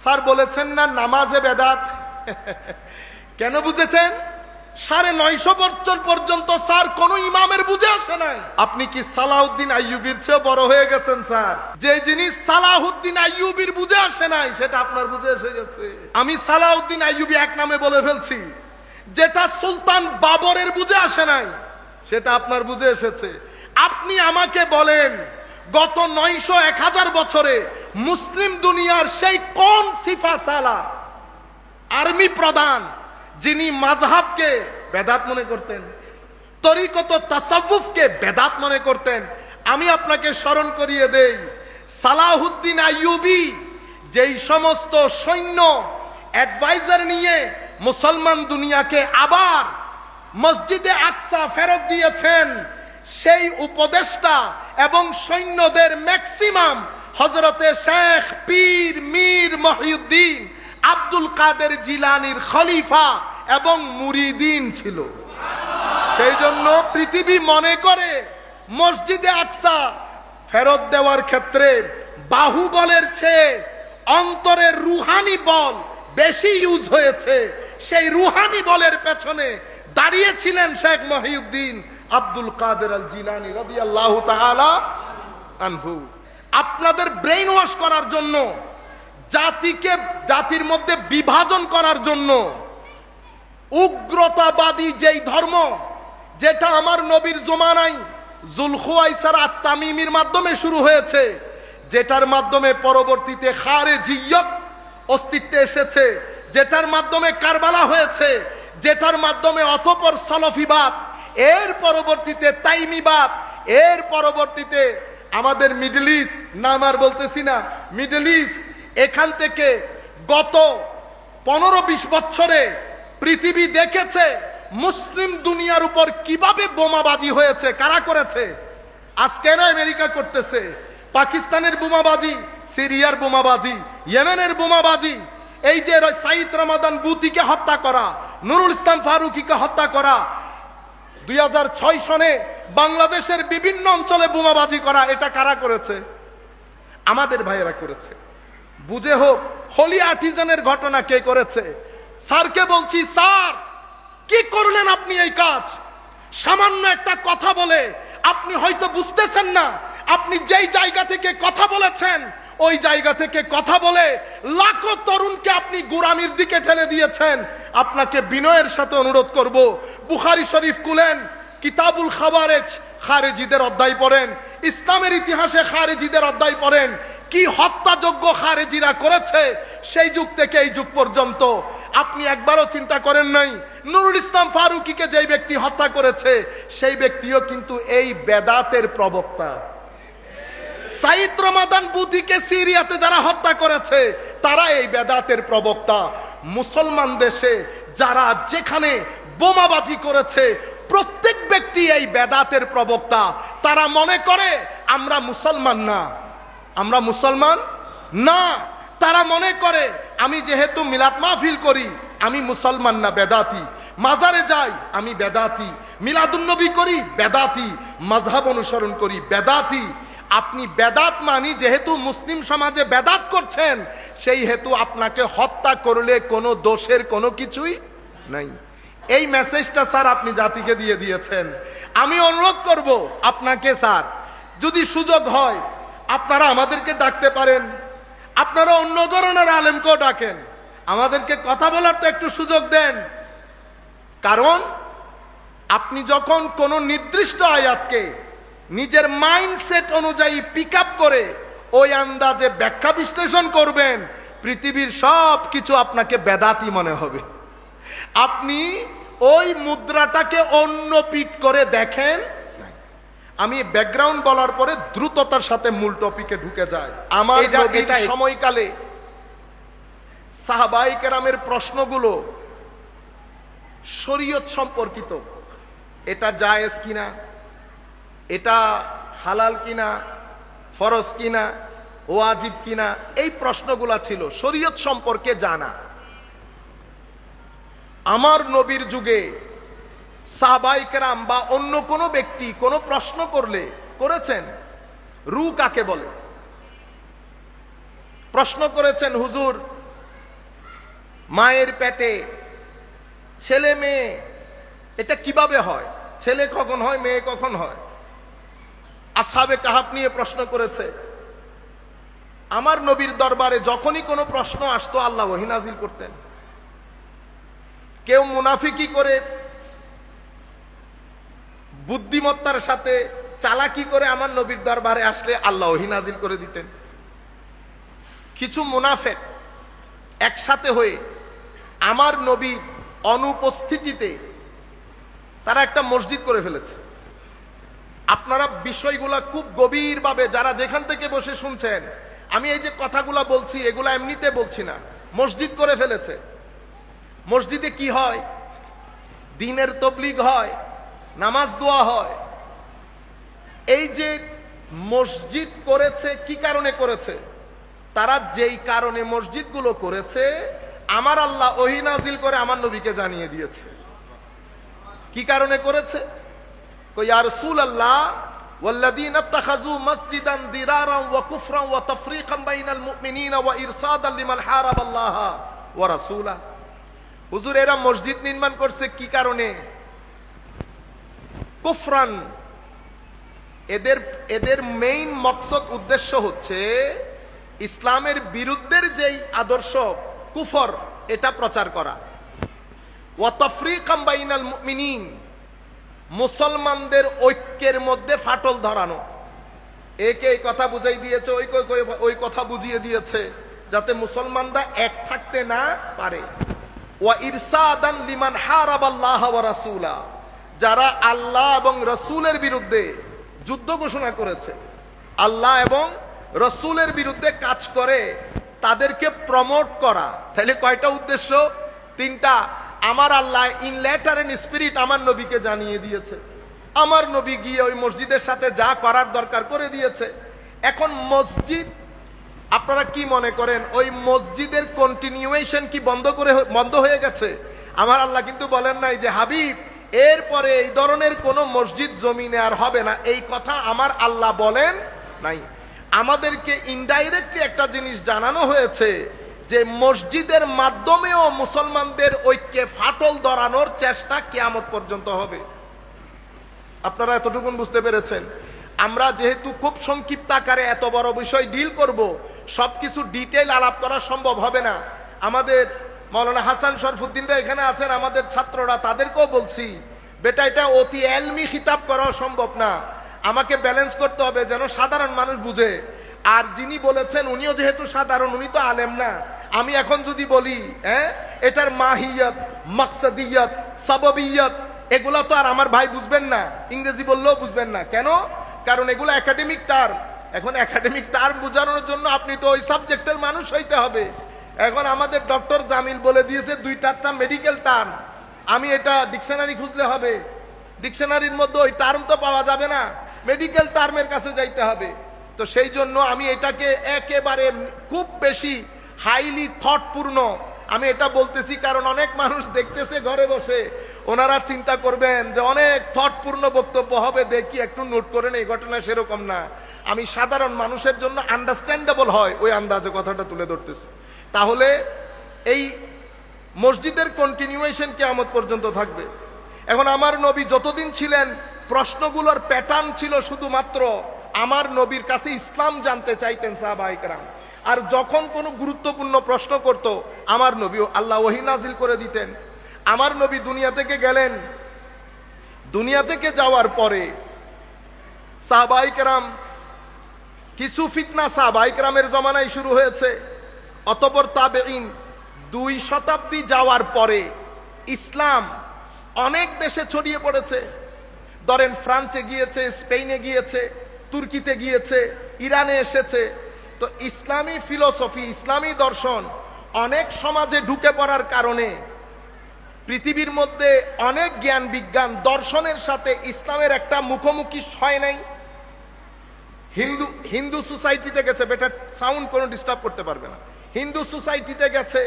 Sir বলেছেন না নামাজে বেদাত। কেন বুঝেছেন? 950 বছর পর্যন্ত স্যার কোন ইমামের বুঝে আসে নাই। আপনি কি সালাউদ্দিন আইয়ুবীর চেয়ে বড় হয়ে গেছেন স্যার? যে জিনিস সালাউদ্দিন আইয়ুবীর বুঝে আসে নাই সেটা আপনার বুঝে এসে গেছে। আমি সালাউদ্দিন আইয়ুবী এক নামে বলে ফেলছি। যেটা সুলতান বাবরের বুঝে আসে নাই সেটা আপনার বুঝে এসেছে। আপনি আমাকে বলেন গত 900-1000 বছরে মুসলিম দুনিয়ার সেই কোন সিফা সালার আর্মি প্রধান যিনি মাযহাবকে বেদাত মনে করতেন, তরিকত তাসাউফকে বেদাত মনে করতেন? আমি আপনাকে স্মরণ করিয়ে দেই, সালাহুদ্দিন আইয়ুবী যেই সমস্ত সৈন্য অ্যাডভাইজার নিয়ে মুসলমান দুনিয়াকে আবার মসজিদে আকসা ফেরত দিয়েছেন, সেই উপদেষ্টা এবং সৈন্যদের ম্যাক্সিমাম হযরতে শেখ পীর মীর মহিউদ্দিন আব্দুল কাদের জিলানীর খলিফা এবং মুরিদিন ছিল। সেই জন্য পৃথিবী মনে করে মসজিদে আকসা ফেরত দেওয়ার ক্ষেত্রে বাহুবলের চেয়ে অন্তরের রুহানি বল বেশি ইউজ হয়েছে। সেই রুহানি বলের পেছনে দাঁড়িয়েছিলেন শেখ মহিউদ্দিন আব্দুল কাদের আল জিলানী রাদিয়াল্লাহু তাআলা আনহু। আপনাদের ব্রেইন ওয়াশ করার জন্য, জাতির মধ্যে বিভাজন করার জন্য উগ্রতাবাদী যেই ধর্ম, যেটা আমার নবীর জমানায় যুলখুয়াইসার আত-তামিমির মাধ্যমে শুরু হয়েছে, যেটার মাধ্যমে পরবর্তীতে খারেজিয়ত অস্তিত্বে এসেছে, যেটার মাধ্যমে কারবালা হয়েছে, যেটার মাধ্যমে অতঃপর সলফিবাদ, এর পরবর্তীতে তাইমিবাদ, এর পরবর্তীতে আমাদের মিডল ইস্ট, নাম আর বলতেছি না, মিডল ইস্ট, এখান থেকে গত 15-20 বছরে পৃথিবী দেখেছে মুসলিম দুনিয়ার উপর কিভাবে বোমাবাজি হয়েছে। কারা করেছে? আজকে না আমেরিকা করতেছে, পাকিস্তানের বোমাবাজি, সিরিয়ার বোমাবাজি, ইয়েমেনের বোমাবাজি, এই যে সাইদ রমাদান বুতিকে হত্যা করা, নুরুল ইসলাম ফারুকীকে হত্যা করা, 2006 সনে বাংলাদেশের বিভিন্ন অঞ্চলে বোমাবাজি করা, এটা কারা করেছে? আমাদের ভাইয়েরা করেছে। বুঝে হোক, হোলি আর্টিজানের ঘটনা কে করেছে? স্যারকে বলছি, স্যার কি করলেন আপনি এই কাজ? সামান্য একটা কথা বলে আপনি হয়তো বুঝতেছেন না, আপনি যেই জায়গা থেকে কথা বলেছেন ওই জায়গা থেকে কথা বলে লাখো তরুণকে আপনি গোলামির দিকে ঠেলে দিয়েছেন। আপনাকে বিনয়ের সাথে অনুরোধ করব, বুখারী শরীফ খুলেন, কিতাবুল খাওয়ারেজ, খারেজিদের অধ্যায় পড়েন, ইসলামের ইতিহাসে খারেজিদের অধ্যায় পড়েন। কি হত্যাযোগ্য খারেজিরা করেছে সেই যুগ থেকে এই যুগ পর্যন্ত। আপনি একবারও চিন্তা করেন নাই নুরুল ইসলাম ফারুকীকে যেই ব্যক্তি হত্যা করেছে সেই ব্যক্তিও কিন্তু এই বেদাতের প্রবক্তা। সাইদ রমাদান বুতিকে সিরিয়াতে যারা হত্যা করেছে তারা এই বেদাতের প্রবক্তা। মুসলমান দেশে যারা যেখানে বোমাবাজি করেছে প্রত্যেক ব্যক্তি এই বেদাতের প্রবক্তা। তারা মনে করে আমরা মুসলমান না, আমরা মুসলমান না। তারা মনে করে আমি যেহেতু মিলাদ মাহফিল করি আমি মুসলমান না, বেদাতি। মাজারে যাই আমি বেদাতি, মিলাদুন্নবী করি বেদাতি, মাযহাব অনুসরণ করি বেদাতি। আপনি বেদাত মানি যেহেতু মুসলিম সমাজে বেদাত করছেন, সেই হেতু আপনাকে হত্যা করলে কোনো দোষের কোনো কিছুই নাই। এই মেসেজটা স্যার আপনি জাতিকে দিয়ে দিয়েছেন। আমি অনুরোধ করব আপনাকে, স্যার যদি সুযোগ হয় আপনারা আমাদেরকে ডাকতে পারেন, আপনারা অন্য ধরনের আলেমকেও ডাকেন, আমাদেরকে কথা বলার তো একটু সুযোগ দেন। কারণ আপনি যখন কোনো নির্দিষ্ট আয়াতকে নিজের মাইন্ডসেট অনুযায়ী পিক আপ করে ওই আন্দাজে ব্যাখ্যা বিশ্লেষণ করবেন, পৃথিবীর সব কিছু আপনাকে বেদাতি মনে হবে। আপনি ওই মুদ্রাটাকে অন্য পিক করে দেখেন। আমি ব্যাকগ্রাউন্ড বলার পরে দ্রুততার সাথে মূল টপিকে ঢুকে যায়। আমার সময়কালে সাহাবায়ে কেরামের প্রশ্নগুলো শরীয়ত সম্পর্কিত, এটা জায়েজ কিনা, এটা হালাল কিনা, ফরজ কিনা, ওয়াজিব কিনা, এই প্রশ্নগুলো ছিল শরীয়ত সম্পর্কে জানা। আমার নবীর যুগে সাহাবায়ে কেরাম বা অন্য কোনো ব্যক্তি কোনো প্রশ্ন করলে করেছেন রু কাকে বলে, প্রশ্ন করেছেন হুজুর মায়ের পেটে ছেলে মেয়ে, এটা কিভাবে হয়? ছেলে কখন হয়, মেয়ে কখন হয়? আসহাবে কাহাফ নিয়ে প্রশ্ন করেছে। আমার নবীর দরবারে যখনই কোনো প্রশ্ন আসতো আল্লাহ ওহী নাজিল করতেন। কেউ মুনাফিকি করে, বুদ্ধিমত্তার সাথে চালাকি করে আমার নবীর দরবারে আসলে আল্লাহ ওহী নাজিল করে দিতেন। কিছু মুনাফিক একসাথে হয়ে আমার নবীর অনুপস্থিতিতে তারা একটা মসজিদ করে ফেলেছে। আপনারা বিষয়গুলা খুব গভীরভাবে যারা যেখান থেকে বসে শুনছেন, আমি এই যে কথাগুলা বলছি এগুলা এমনিতে বলছি না, মসজিদ করে ফেলেছে। মসজিদে কি হয়? দ্বীনের তাবলীগ হয়, নামাজ দোয়া হয়। এই যে মসজিদ করেছে, কি কারণে করেছে? তারা যেই কারণে মসজিদগুলো করেছে আমার আল্লাহ ওহী নাজিল করে আমার নবীকে জানিয়ে দিয়েছে। কি কারণে করেছে? ইয়া রাসূলুল্লাহ ওয়াল্লাযীনা ইত্তাখাযু মাসজিদান দিরারান ওয়া কুফরান ওয়া তাফরীকান বাইনাল মুমিনিনা ওয়া ইরসাদান লিমান হারাবাল্লাহ ওয়া রাসূলা। হুজুর, এরা মসজিদ নির্মাণ করছে কি কারণে? কুফরান, এদের মেইন মকসদ উদ্দেশ্য হচ্ছে ইসলামের বিরুদ্ধের যেই আদর্শ কুফর, এটা প্রচার করা। ওয়া তাফরীকান বাইনাল মুমিনিন, মুসলমানদের ঐক্যের মধ্যে ফাটল ধরানো। একে এই কথা বুঝাই দিয়েছে, ওই কথা বুঝিয়ে দিয়েছে যাতে মুসলমানরা এক থাকতে না পারে। ওয়া ইরসাদান লিমান হারাবাল্লাহ ওয়া রাসূলা, যারা আল্লাহ এবং রাসূলের বিরুদ্ধে যুদ্ধ ঘোষণা করেছে, আল্লাহ এবং রাসূলের বিরুদ্ধে কাজ করে, তাদেরকে প্রমোট করা। তাহলে কয়টা উদ্দেশ্য? তিনটা। আমার আল্লাহ ইন লেটার এন্ড স্পিরিট আমার নবীকে জানিয়ে দিয়েছে। আমার নবী গিয়ে ওই মসজিদের সাথে যা করার দরকার করে দিয়েছে। এখন মসজিদ, আপনারা কি মনে করেন ওই মসজিদের কন্টিনিউয়েশন কি বন্ধ হয়ে গেছে? আমার আল্লাহ কিন্তু বলেন নাই যে হাবিব এরপরে এই ধরনের কোন মসজিদ জমিনে আর হবে না, এই কথা আমার আল্লাহ বলেন নাই। আমাদেরকে ইনডাইরেক্টলি একটা জিনিস জানানো হয়েছে যে মসজিদের মাধ্যমেও মুসলমানদের ঐক্যে ফাটল ধরানোর চেষ্টা কিয়ামত পর্যন্ত হবে। আপনারা এতটুকুন বুঝতে পেরেছেন? আমরা যেহেতু খুব সংক্ষিপ্ত আকারে এত বড় বিষয় ডিল করব, সবকিছু ডিটেইল আলাপ করা সম্ভব হবে না। আমাদের মাওলানা হাসান শরফুদ্দিনরা এখানে আছেন, আমাদের ছাত্ররা, তাদেরকেও বলছি বেটা এটা অতি এলমি খিতাব করা সম্ভব না। আমাকে ব্যালেন্স করতে হবে যেন সাধারণ মানুষ বুঝে। আর যিনি বলেছেন উনিও যেহেতু সাধারণ, উনি তো আলেম না। আমি এখন যদি বলি এটার মাহিয়াত, মাকসাদিয়াত, সাবাবিয়াত, এগুলা তো আর আমার ভাই বুঝবেন না, ইংরেজি বললেও বুঝবেন না। কেন? কারণ এগুলো একাডেমিক টার্ম। এখন একাডেমিক টার্ম বোঝানোর জন্য আপনি তো ওই সাবজেক্টের মানুষ হইতে হবে। এখন আমাদের ডক্টর জামিল বলে দিয়েছে 2-4টা মেডিকেল টার্ম, আমি এটা ডিকশনারি খুঁজলে হবে? ডিকশনারির মধ্যে ওই টার্ম তো পাওয়া যাবে না, মেডিকেল টার্মের কাছে যাইতে হবে। তো সেই জন্য আমি এটাকে একেবারে খুব বেশি হাইলি থটপূর্ণ আমি এটা বলতেছি, কারণ অনেক মানুষ দেখতেছে ঘরে বসে, ওনারা চিন্তা করবেন যে অনেক থটপূর্ণ বক্তব্য হবে, দেখি একটু নোট করেন। এই ঘটনা সেরকম না, আমি সাধারণ মানুষের জন্য আন্ডারস্ট্যান্ডেবল হয় ওই আন্দাজে কথাটা তুলে ধরতেছি। তাহলে এই মসজিদের কন্টিনিউয়েশন কিয়ামত পর্যন্ত থাকবে। এখন আমার নবী যতদিন ছিলেন, প্রশ্নগুলোর প্যাটার্ন ছিল শুধুমাত্র আমার নবীর কাছে ইসলাম জানতে চাইতেন সাহাবায়ে কেরাম। আর যখন কোনো গুরুত্বপূর্ণ প্রশ্ন করত আমার নবী আল্লাহ ওহী নাজিল করে দিতেন। আমার নবী দুনিয়া থেকে গেলেন, দুনিয়া থেকে যাওয়ার পরে সাহাবায়ে কেরাম, কিছু ফিতনা সাহাবায়ে কেরামের জমানায় শুরু হয়েছে। অতঃপর তাবেঈন, 2 শতাব্দী যাওয়ার পরে ইসলাম অনেক দেশে ছড়িয়ে পড়েছে। ধরেন ফ্রান্সে গিয়েছে, স্পেনে গিয়েছে, তুর্কিতে গিয়েছে, ইরানে এসেছে। তো ইসলামী ফিলোসফি, ইসলামী দর্শন অনেক সমাজে ঢুকে পড়ার কারণে পৃথিবীর মধ্যে অনেক জ্ঞান বিজ্ঞান দর্শনের সাথে ইসলামের একটা মুখোমুখি হয় নাই। হিন্দু সোসাইটিতে গেছে, বেটা সাউন্ড কোনো ডিস্টার্ব করতে পারবে না। হিন্দু সোসাইটিতে গেছে,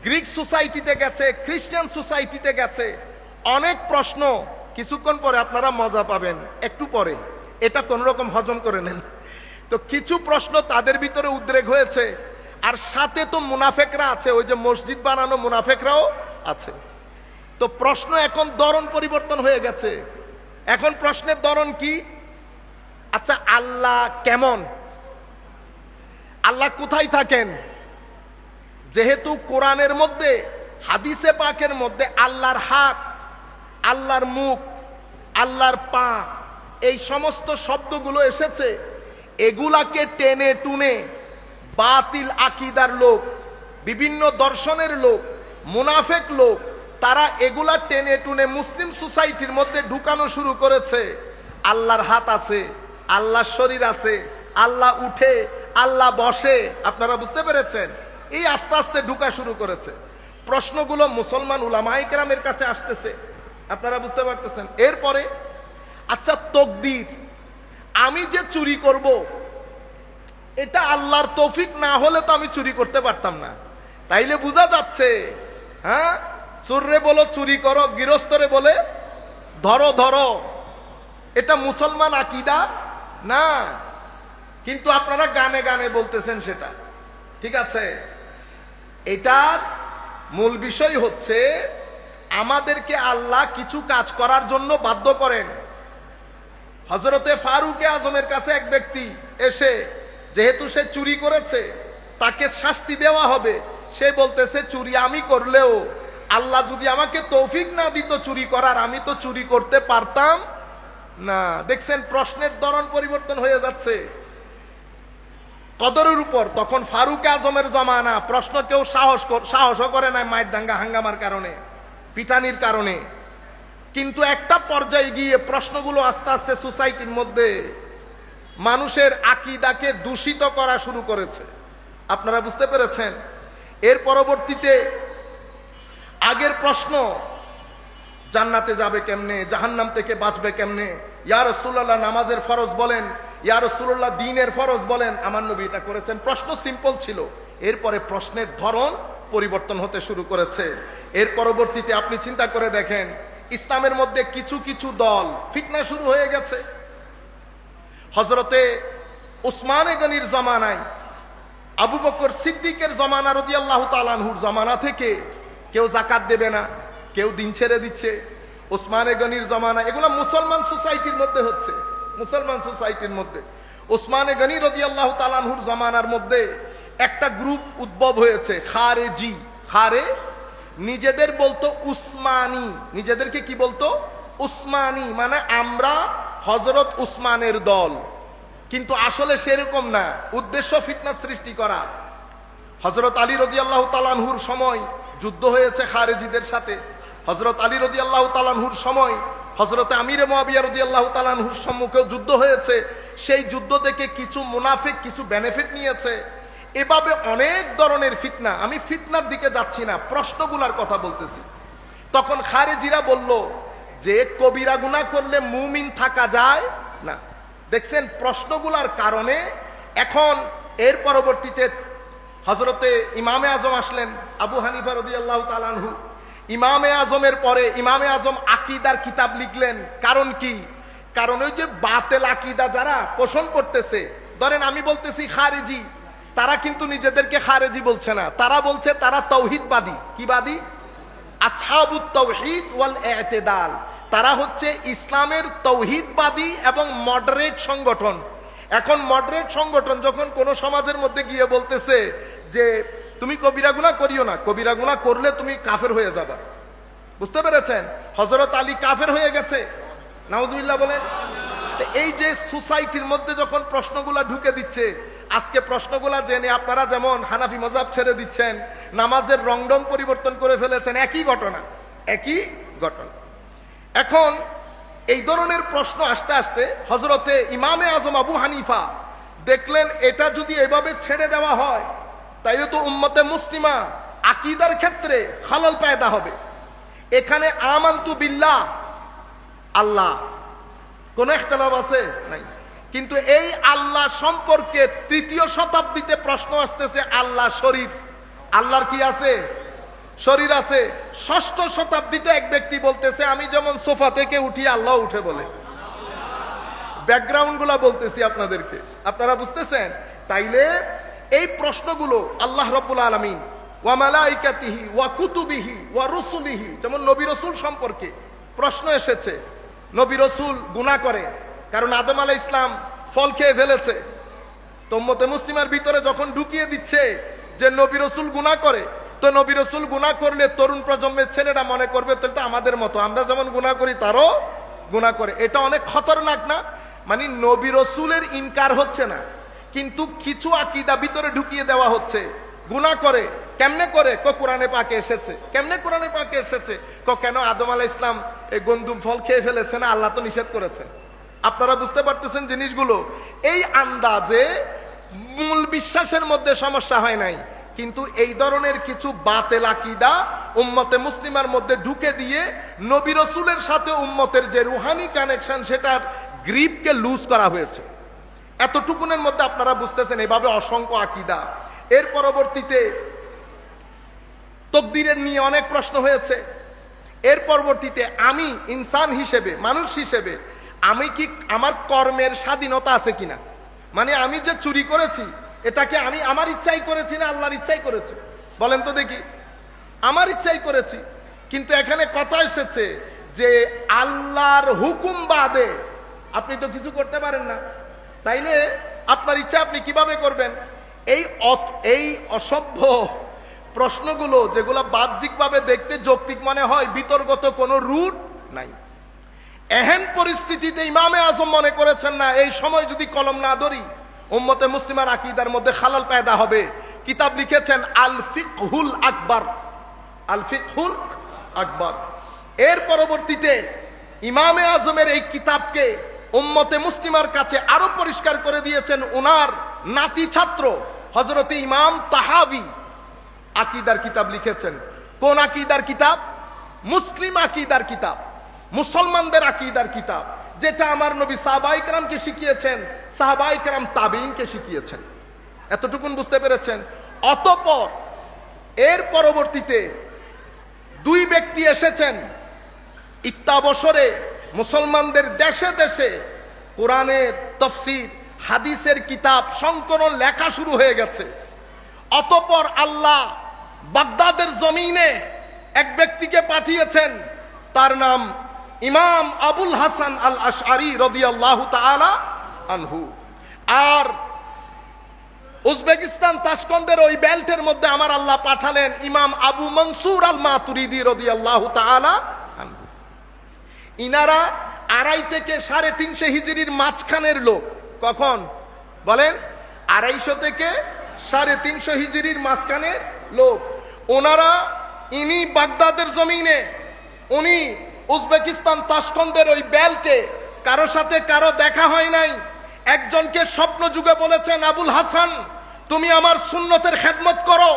গ্রিক সোসাইটিতে গেছে, খ্রিস্টান সোসাইটিতে গেছে। অনেক প্রশ্ন, কিছুক্ষণ পরে আপনারা মজা পাবেন, একটু পরে এটা কোন রকম হজম করে নেন। তো কিছু প্রশ্ন তাদের ভিতরে উদ্রেক হয়েছে। আর সাথে তো মুনাফেকরা আছে, ওই যে মসজিদ বানানো মুনাফেকরাও আছে। তো প্রশ্ন এখন ধরন পরিবর্তন হয়ে গেছে। এখন প্রশ্নের ধরন কি? আচ্ছা, আল্লাহ কেমন? আল্লাহ কোথায় থাকেন? যেহেতু কোরআনের মধ্যে, হাদিসে পাকের মধ্যে আল্লাহর হাত, আল্লাহর মুখ, আল্লাহর পা, এই সমস্ত শব্দগুলো এসেছে, এগুলাকে টেনে টুনে বাতিল আকীদার লোক, বিভিন্ন দর্শনের লোক, মুনাফেক লোক, তারা এগুলা টেনে টুনে মুসলিম সোসাইটির মধ্যে ঢুকানো শুরু করেছে। আল্লাহর হাত আছে, আল্লাহর শরীর আছে, আল্লাহ উঠে, আল্লাহ বসে। আপনারা বুঝতে পেরেছেন? এই আস্তে আস্তে ঢুকা শুরু করেছে। প্রশ্নগুলো মুসলমান উলামায়ে কেরামের কাছে আসতেছে। আপনারা বুঝতে পারতেছেন? এরপরে আচ্ছা, তকদির, আমি যে চুরি করব, এটা আল্লাহর তৌফিক না হলে তো আমি চুরি করতে পারতাম না। তাইলে বোঝা যাচ্ছে, হ্যাঁ, চোররে বলো চুরি করো, গৃহস্থরে বলে ধরো ধরো, এটা মুসলমান আকীদা না। কিন্তু আপনারা গানে গানে বলতেছেন সেটা। ঠিক আছে, এটার মূল বিষয় হচ্ছে আমাদেরকে আল্লাহ কিছু কাজ করার জন্য বাধ্য করেন। হযরতে ফারুকে আজমের কাছে এক ব্যক্তি এসে, যেহেতু সে চুরি করেছে, তাকে শাস্তি দেওয়া হবে, সে বলতেছে চুরি আমি করলেও আল্লাহ যদি আমাকে তৌফিক না দিত চুরি করার, আমি তো চুরি করতে পারতাম না। দেখছেন, প্রশ্নের ধরন পরিবর্তন হয়ে যাচ্ছে কদরের উপর। তখন ফারুক আজমের জমানা, প্রশ্ন কেউ সাহসও করে না, মায়ের দাঙ্গা হাঙ্গামার কারণে, পিটানির কারণে। কিন্তু একটা পর্যায়ে গিয়ে প্রশ্নগুলো আস্তে আস্তে সোসাইটির মধ্যে মানুষের আকীদাকে দূষিত করা শুরু করেছে। আপনারা বুঝতে পেরেছেন? এর পরবর্তীতে আগের প্রশ্ন, জান্নাতে যাবে কেমনে, জাহান্নাম থেকে বাঁচবে কেমনে, ইয়া রাসূলুল্লাহ নামাজের ফরজ বলেন, ইয়া রাসূলুল্লাহ দ্বীনের ফরজ বলেন, আমার নবী এটা করেছেন। প্রশ্ন সিম্পল ছিল। এরপরে প্রশ্নের ধরন পরিবর্তন হতে শুরু করেছে। এর পরবর্তীতে আপনি চিন্তা করে দেখেন, ইসলামের মধ্যে কিছু কিছু দল ফিতনা শুরু হয়ে গেছে। হযরতে উসমান গনির জামানায়, আবু বকর সিদ্দিকের জামানা রাদিয়াল্লাহু তাআলা আনহুর জামানা থেকে কেউ যাকাত দেবে না, কেউ দিন ছেড়ে দিচ্ছে। উসমান গনির জামানা, এগুলো মুসলমান সোসাইটির মধ্যে হচ্ছে, মুসলমান সোসাইটির মধ্যে। উসমান গনি রাদিয়াল্লাহু তাআলা আনহুর জামানার মধ্যে একটা গ্রুপ উদ্ভব হয়েছে, খারেজি। খারে নিজেদের বলতো উসমানী, নিজেদেরকে কি বলতো? উসমানী, মানে আমরা হযরত উসমানের দল। কিন্তু আসলে সেরকম না, উদ্দেশ্য ফিতনা সৃষ্টি করা। হযরত আলী রাদিয়াল্লাহু তাআলা আনহুর সময় যুদ্ধ হয়েছে খারেজিদের সাথে। হযরত আলী রাদিয়াল্লাহু তাআলা আনহুর সময় হযরত আমিরে মুআবিয়া রাদিয়াল্লাহু তাআলা আনহুর সম্মুখে যুদ্ধ হয়েছে। সেই যুদ্ধ থেকে কিছু মুনাফিক কিছু বেনিফিট নিয়েছে। এভাবে অনেক ধরনের ফিতনা। আমি ফিতনার দিকে যাচ্ছি না, প্রশ্নগুলার কথা বলতেছি। তখন খারেজিরা বলল যে কবিরা গুনাহ করলে মুমিন থাকা যায় না। দেখছেন, প্রশ্নগুলার কারণে এখন এর পরবর্তীতে হযরতে ইমামে আজম আসলেন, আবু হানিফা রাদিয়াল্লাহু তাআলা আনহু। ইমামে আজমের পরে ইমামে আজম আকীদার কিতাব লিখলেন। কারণ কি? কারণ ওই যে বাতিল আকীদা যারা পোষণ করতেছে, ধরেন আমি বলতেছি খারেজি, তারা কিন্তু নিজেদেরকে খারেজি বলছে না, তারা বলছে তারা তাওহীদবাদী। কি বাদী? আসহাবুত তাওহীদ ওয়াল ইতিদাল। তারা হচ্ছে ইসলামের তাওহীদবাদী এবং মডারেট সংগঠন। এখন মডারেট সংগঠন যখন কোন সমাজের মধ্যে গিয়ে বলতেছে যে তুমি কবিরা গুনাহ করিও না, কবিরা গুনাহ করলে তুমি কাফের হয়ে যাবা। বুঝতে পেরেছেন? হযরত আলী কাফের হয়ে গেছে, নাউজুবিল্লাহ বলেন। তো এই যে সোসাইটির মধ্যে যখন প্রশ্নগুলা ঢুকে দিচ্ছে, আজকে প্রশ্নগুলা জেনে আপনারা যেমন হানাফি মাযহাব ছেড়ে দিচ্ছেন, নামাজের রংডং পরিবর্তন করে ফেলেছেন, একই ঘটনা, একই ঘটনা। এখন এই ধরনের প্রশ্ন আসতে আসতে হযরতে ইমামে আজম আবু হানিফা দেখলেন এটা যদি এভাবে ছেড়ে দেওয়া হয় তাইলে তো উম্মতে মুসলিমা আকীদার ক্ষেত্রে খালাল পয়দা হবে। এখানে আমানতু বিল্লাহ, আল্লাহ, কোন ইখতিলাফ আছে? নাই। কিন্তু এই আল্লাহ সম্পর্কে তৃতীয় শতাব্দীতে প্রশ্ন আসতেছে, আল্লাহ শরীর, আল্লাহর কি আছে? শরীর আছে। ষষ্ঠ শতাব্দীতে এক ব্যক্তি বলতেছে আমি যেমন সোফা থেকে উঠি আল্লাহ উঠে বলে। ব্যাকগ্রাউন্ড গুলা বলতেছি আপনাদেরকে, আপনারা বুঝতেছেন? তাইলে এই প্রশ্নগুলো আল্লাহ রাব্বুল আলামিন ওয়া মালাইকাতিহি ওয়া কুতুবিহি ওয়া রুসুলিহি, যেমন নবী রাসূল সম্পর্কে প্রশ্ন এসেছে, নবী রাসূল গুনাহ করে, কারণ আদম আলাইহিস সালাম ফল খেয়ে ফেলেছে। তো উম্মতে মুসলিমার ভিতরে যখন ঢুকিয়ে দিচ্ছে যে নবী রাসূল গুনাহ করে, তো নবী রাসূল গুনাহ করলে তরুণ প্রজন্মের ছেলেরা মনে করবে তাহলে তো আমাদের মতো, আমরা যেমন গুনাহ করি তারও গুনাহ করে। এটা অনেক খতরনাক না? মানে নবী রাসূলের ইনকার হচ্ছে না, কিন্তু কিছু আকীদা ভিতরে ঢুকিয়ে দেওয়া হচ্ছে। গুনাহ করে কেমনে করে? কোরআনে পাকে এসেছে। কেমনে কোরআনে পাকে এসেছে? কেন আদম আলাইহিস সালাম এই গন্ধুম ফল খেয়ে ফেলেছে না, আল্লাহ তো নিষেধ করেছেন। আপনারা বুঝতে পারতেছেন জিনিসগুলো? এই আন্দাজে মূল বিশ্বাসের মধ্যে সমস্যা হয় নাই, কিন্তু এই ধরনের কিছু বাতেল আকীদা উম্মতে মুসলিমার মধ্যে ঢুকে দিয়ে নবী রাসূলের সাথে উম্মতের যে রুহানি কানেকশন সেটার গ্রিপকে লুজ করা হয়েছে। এতটুকুনের মধ্যে আপনারা বুঝতেছেন এইভাবে অসংখ্য আকীদা। এর পরবর্তীতে তাকদীরের নিয়ে অনেক প্রশ্ন হয়েছে। এর পরবর্তীতে আমি ইনসান হিসেবে, মানুষ হিসেবে আমি কি, আমার কর্মের স্বাধীনতা আছে কিনা? মানে আমি যে চুরি করেছি এটাকে আমি আমার ইচ্ছাই করেছি না আল্লাহর ইচ্ছাই করেছি? বলেন তো দেখি। আমার ইচ্ছাই করেছি, কিন্তু এখানে কথা এসেছে যে আল্লাহর হুকুম বাদে আপনি তো কিছু করতে পারেন না, তাইলে আপনার ইচ্ছা আপনি কিভাবে করবেন? এই অসভ্য প্রশ্নগুলো, যেগুলো বাহ্যিকভাবে দেখতে যৌক্তিক মনে হয়, বিতর্কত কোনো রুট নাই। এহেন পরিস্থিতিতে ইমামে আজম মনে করেছেন না এই সময় যদি কলম না ধরি উম্মতে মুসলিমার আকীদার মধ্যে খালাল পয়দা হবে। কিতাব লিখেছেন আল ফিকহুল আকবার, আল ফিকহুল আকবার। এর পরবর্তীতে ইমামে আজমের এই কিতাবকে উম্মতে মুসলিমার কাছে আরো পরিষ্কার করে দিয়েছেন ওনার নাতি ছাত্র হযরতে ইমাম তাহাবী। আকীদার কিতাব লিখেছেন। কোন আকীদার কিতাব? মুসলিম আকীদার কিতাব, মুসলমানদের আকীদার কিতাব, যেটা আমার নবী সাহাবায়ে কেরামকে শিখিয়েছেন, সাহাবায়ে কেরাম তাবেঈনকে শিখিয়েছেন। এতটুকুন বুঝতে পেরেছেন? অতঃপর এর পরবর্তীতে দুই ব্যক্তি এসেছেন ইত্তাবসরে মুসলমানদের দেশে দেশে কোরআনের তাফসীর, হাদিসের কিতাব সংকলন লেখা শুরু হয়ে গেছে। অতঃপর আল্লাহ বাগদাদের জমিনে এক ব্যক্তিকে পাঠিয়েছেন, তার নাম ইমাম আবুল হাসান আল আশআরী রাদিয়াল্লাহু তাআলা আনহু। আর উজবেকিস্তান তাশকন্দের ওই বেল্টের মধ্যে আমার আল্লাহ পাঠালেন ইমাম আবু মনসুর আল মাতুরিদি রাদিয়াল্লাহু তাআলা আনহু। ইনারা 250 থেকে 350 হিজরির মাঝখানের লোক। কখন বলেন? 250 থেকে 350 হিজরির মাঝখানের লোক। ওনারা ইনি বাগদাদের জমিনে, উনি উজবেকিস্তান তাশকন্দের ওই বেল্টে কারো সাথে কারো দেখা হয় নাই। একজনকে স্বপ্ন যুগে বলেছেন, আবুল হাসান তুমি আমার সুন্নতের খেদমত করো।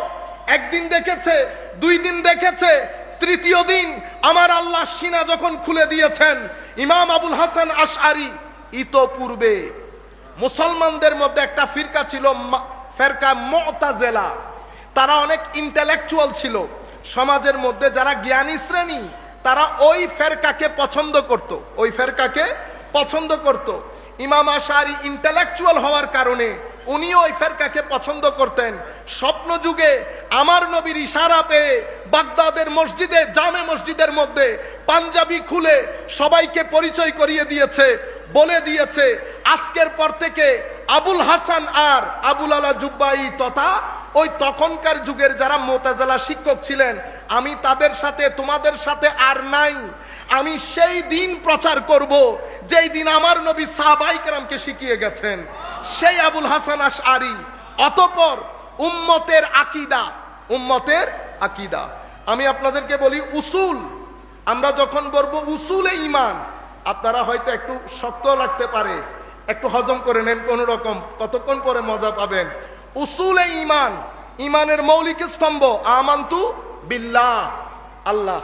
একদিন দেখেছে, 2 দিন দেখেছে, তৃতীয় দিন আমার আল্লাহ সিনা যখন খুলে দিয়েছেন, ইমাম আবুল হাসান আশআরী ইতোপূর্বে মুসলমানদের মধ্যে একটা ফিরকা ছিল, ফেরকা মুতাজিলা। তারা অনেক ইন্টেলেকচুয়াল ছিল, সমাজের মধ্যে যারা জ্ঞানী শ্রেণী তারা ওই ফেরকাকে পছন্দ করত, ওই ফেরকাকে পছন্দ করত। ইমাম আশআরী ইন্টেলেকচুয়াল হওয়ার কারণে উনিও ওই ফেরকাকে পছন্দ করতেন। স্বপ্ন যুগে আমার নবীর ইশারা পেয়ে বাগদাদের মসজিদে, জামে মসজিদের মধ্যে পাঞ্জাবি খুলে সবাইকে পরিচয় করিয়ে দিয়েছে, বলে দিয়েছে আজকের পর থেকে আবুল হাসান আর আবুল আলা জুব্বাই তথা ওই তখনকার যুগের যারা মুতাজিলা শিক্ষক ছিলেন, আমি তাদের সাথে, তোমাদের সাথে আর নাই। আমি সেই দিন প্রচার করব যেই দিন আমার নবী সাহাবায়ে কেরামকে শিখিয়ে গেছেন, সেই আবুল হাসান আশআরী। অতঃপর উম্মতের আকীদা, উম্মতের আকীদা আমি আপনাদেরকে বলি উসুল। আমরা যখন বলবো উসুলে ঈমান, আপনারা হয়তো একটু শক্ত লাগতে পারে, একটু হজম করে নেন কোন রকম, কতক্ষণ পরে মজা পাবেন। উসুলে ঈমান, ঈমানের মৌলিক স্তম্ভ, আমানতু বিল্লাহ আল্লাহ,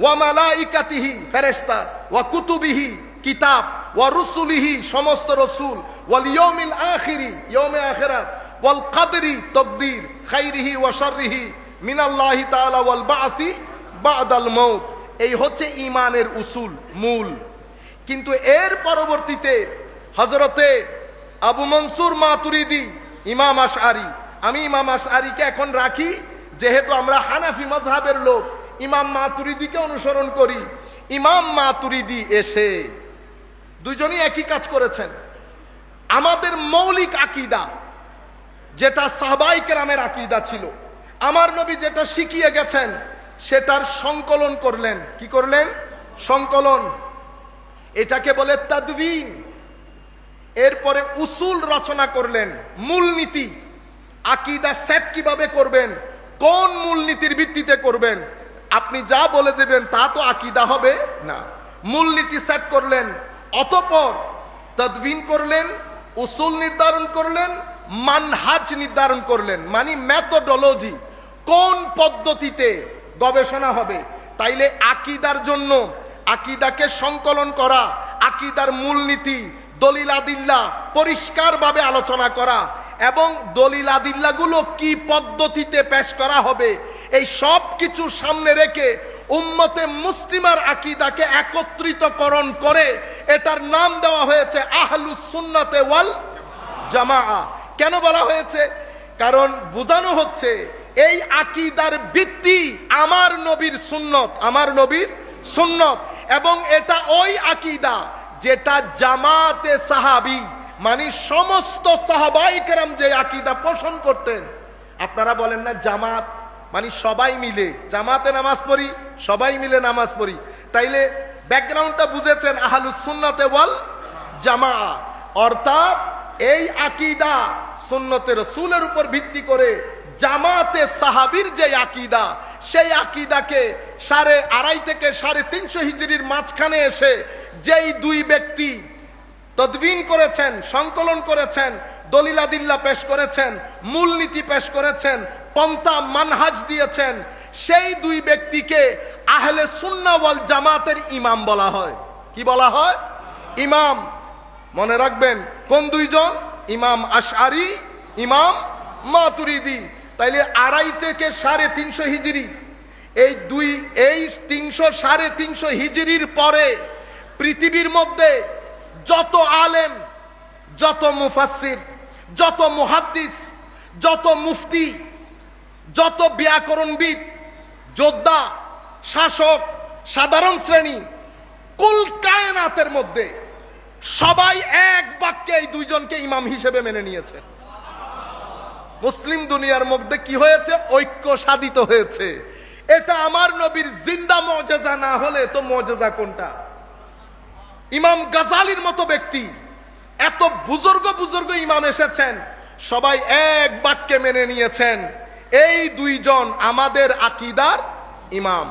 ওয়া মালাইকাতিহি ফেরেশতা, ওয়া কুতুবিহি কিতাব, ওয়া রুসুলিহি সমস্ত রসুল, ওয়াল ইয়াউমিল আখিরি ইয়াউমে আখিরাত, ওয়াল কদরি তাকদীর খাইরিহি ওয়া শাররিহি মিনাল্লাহি তাআলা ওয়াল বা'সি বা'দাল মাউত। এই হচ্ছে ঈমানের উসুল, মূল। কিন্তু এর পরবর্তীতে হযরতে আবু মনসুর মাতুরিদি ইমাম আশআরী আমি ইমাম আশআরীকে এখন রাখি, যেহেতু আমরা হানাফি মাযহাবের লোক, ইমাম মাতুরিদিকে অনুসরণ করি। ইমাম মাতুরিদি এসে দুইজনই একই কাজ করেছেন। আমাদের মৌলিক আকীদা যেটা সাহাবায়ে কেরামের আকীদা ছিল, আমার নবী যেটা শিখিয়ে গেছেন সেটার সংকলন করলেন। কি করলেন? সংকলন। এটাকে বলে তাদবিন। এরপরে উসুল রচনা করলেন, মূলনীতি। আকীদা সেট কিভাবে করবেন, কোন মূলনীতির ভিত্তিতে করবেন, আপনি যা বলে দেবেন তা তো আকীদা হবে না। মূলনীতি সেট করলেন, অতঃপর তাদবিন করলেন, উসুল নির্ধারণ করলেন, মানহাজ নির্ধারণ করলেন, মানে মেথোডোলজি, কোন পদ্ধতিতে গবেষণা হবে। তাইলে আকীদার জন্য আকীদাকে সংকলন করা, আকীদার মূলনীতি, দলিল আদিল্লা পরিষ্কারভাবে আলোচনা করা এবং দলিল আদিল্লাগুলো কি পদ্ধতিতে পেশ করা হবে, এই সব কিছু সামনে রেখে উম্মতে মুসলিমার আকীদাকে একত্রিতকরণ করে এটার নাম দেওয়া হয়েছে আহলুস সুন্নাতে ওয়াল জামাআ। কেন বলা হয়েছে? কারণ বোঝানো হচ্ছে এই আকীদার ভিত্তি আমার নবীর সুন্নত, আমার নবীর সুন্নত, এবং এটা ওই আকীদা যেটা জামাতে সাহাবী মানে সমস্ত সাহাবায়ে কেরাম যে আকীদা পোষণ করতেন। আপনারা বলেন না জামাত মানে সবাই মিলে জামাতে নামাজ পড়ি, সবাই মিলে নামাজ পড়ি, তাইলে ব্যাকগ্রাউন্ডটা বুঝেছেন, আহলুস সুন্নাতে ওয়াল জামাআ। অর্থাৎ এই আকীদা সুন্নতে রাসূলের উপর ভিত্তি করে জামাতে সাহাবীর যে আকীদা, সেই আকীদাকে 250 থেকে 350 হিজরির মাঝখানে এসে যেই দুই ব্যক্তি তদবিন করেছেন, সংকলন করেছেন, দলিল আদিল্লা পেশ করেছেন, মূলনীতি পেশ করেছেন, পন্থা মানহাজ দিয়েছেন, সেই দুই ব্যক্তিকে আহলে সুন্নাহ ওয়াল জামাতের ইমাম বলা হয়। কি বলা হয়? ইমাম। মনে রাখবেন কোন দুইজন? ইমাম আশআরী, ইমাম মাতুরিদি। তাইলে 250 থেকে 350 হিজরি, এই 300 350 হিজরির পরে পৃথিবীর মধ্যে যত আলেম, যত মুফাসসির, যত মুহাদ্দিস, যত মুফতি, যত ব্যাকরণবিদ, যোদ্ধা, শাসক, সাধারণ শ্রেণী, কুল কায়নাতের মধ্যে সবাই এক বাক্যে এই দুইজনকে ইমাম হিসেবে মেনে নিয়েছে। মুসলিম দুনিয়ার মধ্যে কি হয়েছে? ঐক্য সাধিত হয়েছে। এটা আমার নবীর জিন্দা মুজিজা না হলে তো মুজিজা কোনটা? ইমাম গাজালির মতো ব্যক্তি, এত বুজুর্গ বুজুর্গ ইমাম এসেছেন, সবাই এক বাক্যে মেনে নিয়েছেন এই দুইজন আমাদের আকীদার ইমাম।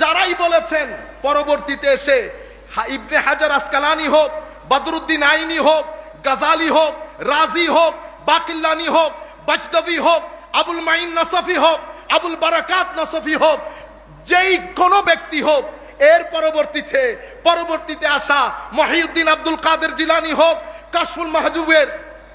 যারাই বলেছেন পরবর্তীতে এসে, ইবনে হাজার আসকালানি হোক, বদরুদ্দিন আইনি হোক, গাজালি হোক, রাজি হোক, বাকিল্লানি হোক, বাজদবি হোক, আবুল মাইন নাসফি হোক, আবুল বারাকাত নাসফি হোক, যেই কোনো ব্যক্তি হোক, এর পরবর্তীতে আসা মহিউদ্দিন আব্দুল কাদের জিলানী হোক, কাশফুল মাহজুবের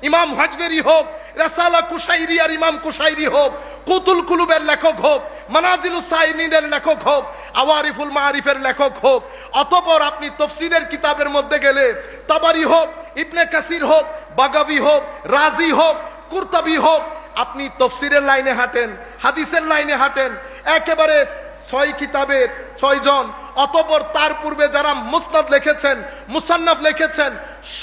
ইমাম হাজবেরি হোক, রাসালা কুশাইরি আর ইমাম কুশাইরি হোক, কুতুল কুলুবের লেখক হোক, মানাজিলুস সাইনিনের লেখক হোক, আওয়ারিফুল মারিফের লেখক হোক, অতঃপর আপনি তফসিরের কিতাবের মধ্যে গেলে তাবারি হোক, ইবনে কাসির হোক, বাগাবি হোক, রাজি হোক, কুরতাবি হোক, আপনি তফসিরের লাইনে হাঁটেন, হাদিসের লাইনে হাঁটেন, একেবারে 6 কিতাবের 6 জন, অতঃপর তার পূর্বে যারা মুসনাদ লিখেছেন, মুসান্নাফ লিখেছেন,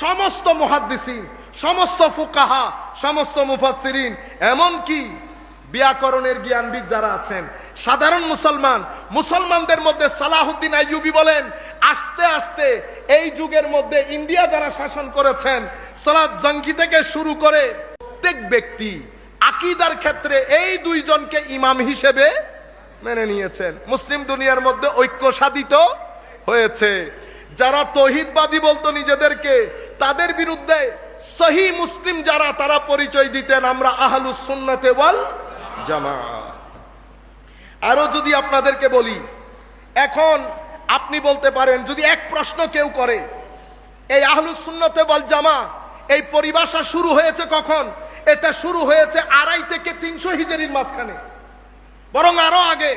সমস্ত মুহাদ্দিসিন, সমস্ত ফুকাহা, সমস্ত মুফাসসিরিন, এমনকি ব্যাকরণের জ্ঞানবিদ যারা আছেন, সাধারণ মুসলমানদের মধ্যে সালাহুদ্দিন আইয়ুবী বলেন, আস্তে আস্তে এই যুগের মধ্যে ইন্ডিয়া যারা শাসন করেছেন, সালাত জঙ্গি থেকে শুরু করে প্রত্যেক ব্যক্তি আকীদার ক্ষেত্রে এই দুইজনকে ইমাম হিসেবে মেনে নিয়েছেন। মুসলিম দুনিয়ার মধ্যে ঐক্য সাধিত হয়েছে। যারা তৌহিদবাদী বলতো নিজেদেরকে, তাদের বিরুদ্ধে সহিহ মুসলিম যারা, তারা পরিচয় দিতেন আমরা আহলুস সুন্নাতে ওয়াল জামাআ। আরো যদি আপনাদেরকে বলি, এখন আপনি বলতে পারেন, যদি এক প্রশ্ন কেউ করে, এই আহলুস সুন্নাতে ওয়াল জামাআ এই পরিভাষা শুরু হয়েছে কখন? এটা শুরু হয়েছে 250 থেকে 300 হিজরির মাঝখানে, বরং আরো আগে।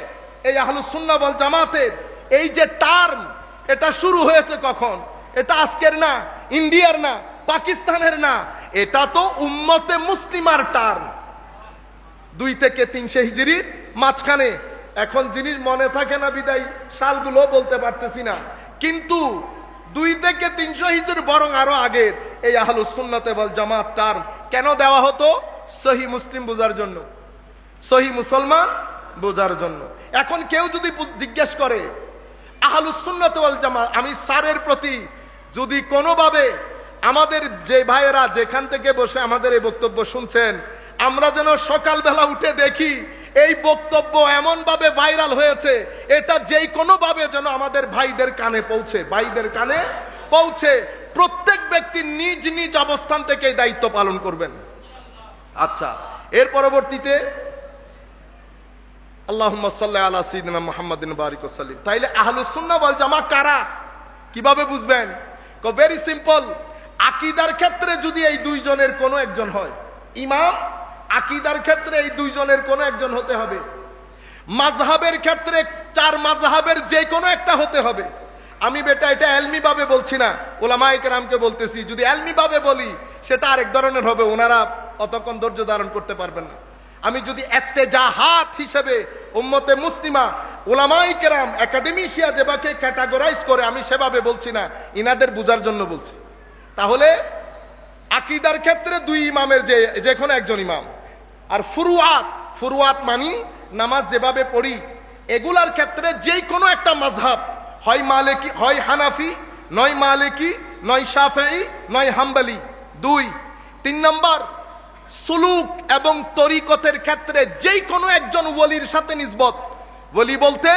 এই আহলুস সুন্নাহ ওয়াল জামাতের এই যে টার্ম, এটা শুরু হয়েছে কখন? এটা আজকের না, ইন্ডিয়ার না, পাকিস্তানের না, এটা তো উম্মতে মুসলিমার টার্ম। 2 থেকে 300 হিজরির মাঝখানে। এখন জিনিস মনে থাকে না বিদায় সালগুলো বলতে পারতেছি না, কিন্তু 2 থেকে 300 হিজরি বরং আরো আগের এই আহলুস সুন্নাত ওয়াল জামাত টার্ম কেন দেওয়া হতো? সহি মুসলিম বোঝার জন্য, সহি মুসলমান বোঝার জন্য। এখন কেউ যদি জিজ্ঞেস করে আহলুস সুন্নাত ওয়াল জামাত, আমি স্যারের প্রতি যদি কোনোভাবে আমাদের যে ভাইয়েরা যেখান থেকে বসে আমাদের এই বক্তব্য শুনছেন, আমরা যেন সকালবেলা উঠে দেখি এই বক্তব্য এমন ভাবে ভাইরাল হয়েছে, এটা যেই কোনো ভাবে যেন আমাদের ভাইদের কানে পৌঁছে, ভাইদের কানে পৌঁছে। প্রত্যেক ব্যক্তি নিজ নিজ অবস্থান থেকে এই দায়িত্ব পালন করবেন। আচ্ছা, এর পরবর্তীতে আল্লাহুম্মা সাল্লি আলা সাইয়্যিদিনা মুহাম্মাদিন বারিক ওয়া সাল্লিম। তাইলে আহলুস সুন্নাহ ওয়াল জামাত কারা, কিভাবে বুঝবেন? Very simple. আকীদার ক্ষেত্রে যদি এই দুইজনের কোনো একজন হয় ইমাম, আকীদার ক্ষেত্রে এই দুইজনের কোনো একজন হতে হবে। মাযহাবের ক্ষেত্রে 4 মাযহাবের যে কোনো একটা হতে হবে। আমি বেটা এটা এলমি ভাবে বলছি না, উলামায়ে কেরামকে বলতেছি। যদি এলমি ভাবে বলি সেটা আরেক ধরনের হবে, ওনারা অতক্ষণ ধৈর্য ধারণ করতে পারবেন না। আমি যদি ইত্তেজাহাত হিসেবে উম্মতে মুসলিমা উলামায়ে কেরাম একাডেমিশিয়া যেভাবে ক্যাটাগরাইজ করে, আমি সেভাবে বলছি না, ইনাদের বুঝার জন্য বলছি। তাহলে আকীদার ক্ষেত্রে 2 ইমামের যে কোনো একজন ইমাম। আর ফুরুয়াত মানি নামাজ যেভাবে পড়ি, এগুলার ক্ষেত্রে যে কোনো একটা মাযহাব, হয় মালিকি, হয় হানাফি, নয় মালিকি, নয় শাফিঈ, নয় হাম্বলি। 2 3 নম্বর, সুলুক এবং তরিকতের ক্ষেত্রে যে কোনো একজন ওলির সাথে নিসবত। ওলি বলতে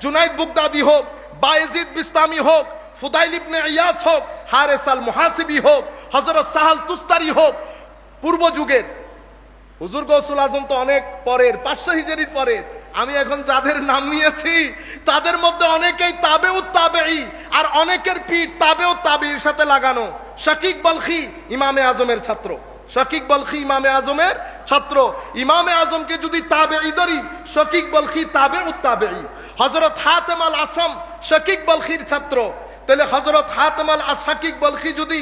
জুনাইদ বুগদাদি হোক, বায়েজিদ বিস্তামি হোক, ফুদাইল ইবনে ইয়াস হোক, হারেস আল মুহাসিবি হোক, হযরত সাহাল তুস্তারি হোক, পূর্ব যুগের হুজুর গৌসুল আজম তো অনেক পরের, 500 হিজরির পরের। আমি এখন যাদের নাম নিয়েছি তাদের মধ্যে অনেকেই তাবেউত তাবেঈ, আর অনেকের পিঠ তাবেউত তাবেঈর সাথে লাগানো। শাকিক বলখি ইমামে আজমের ছাত্র, শাকিক বলখি ইমামে আজমের ছাত্র। ইমামে আজমকে যদি তাবেঈ ধরি, শাকিক বলখি তাবেউত তাবেঈ। হযরত হাতেম আল আসম শাকিক বলখির ছাত্র, তাহলে হযরত হাতেম আল শাকিক বলখি যদি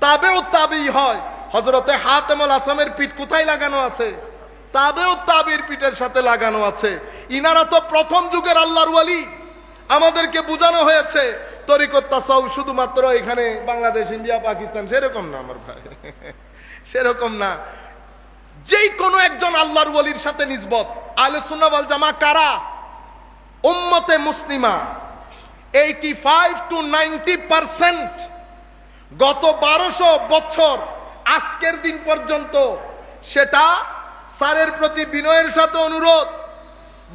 তাবেউত তাবেঈ হয়, হযরতে হাতেম আল আসমের পিঠ কোথায় লাগানো আছে? তাবেউত তাবেঈর পিঠের সাথে লাগানো আছে। ইনারা তো প্রথম যুগের আল্লাহর ওয়ালি। আমাদেরকে বোঝানো হয়েছে তরিকত তাসাউফ শুধুমাত্র এখানে বাংলাদেশ, ইন্ডিয়া, পাকিস্তান, সেরকম না আমার ভাই, সেরকম না। যেই কোনো একজন আল্লাহর ওয়ালির সাথে নিসবত। আহলুস সুন্নাহ ওয়াল জামাত কারা? উম্মতে মুসলিমা 85 to 90% গত 1200 বছর আজকের দিন পর্যন্ত, সেটা স্যারের প্রতি বিনয়ের সাথে অনুরোধ,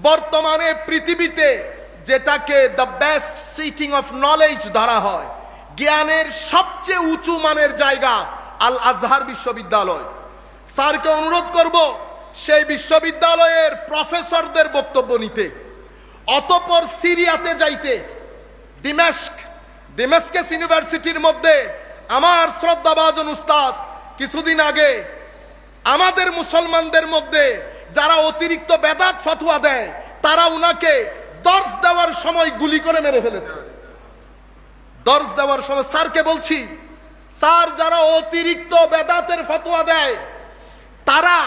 বর্তমানে পৃথিবীতে যেটাকে the best seating of knowledge ধরা হয়, জ্ঞানের সবচেয়ে উঁচু মানের জায়গা আল আজহার বিশ্ববিদ্যালয়। স্যারকে অনুরোধ করব সেই বিশ্ববিদ্যালয়ের প্রফেসরদের বক্তব্য নিতে, অতঃপর সিরিয়াতে যাইতে। দিমাশক ইউনিভার্সিটির মধ্যে আমার শ্রদ্ধাভাজন উস্তাদ কিছুদিন আগে আমাদের মুসলমানদের মধ্যে যারা অতিরিক্ত বেদাত ফতোয়া দেয়, তারা উনাকে দর্স দেওয়ার সময় গুলি করে মেরে ফেলেছে। দর্স দেওয়ার সময় স্যারকে বলছি, স্যার যারা অতিরিক্ত বেদাতের ফতোয়া দেয়, তারা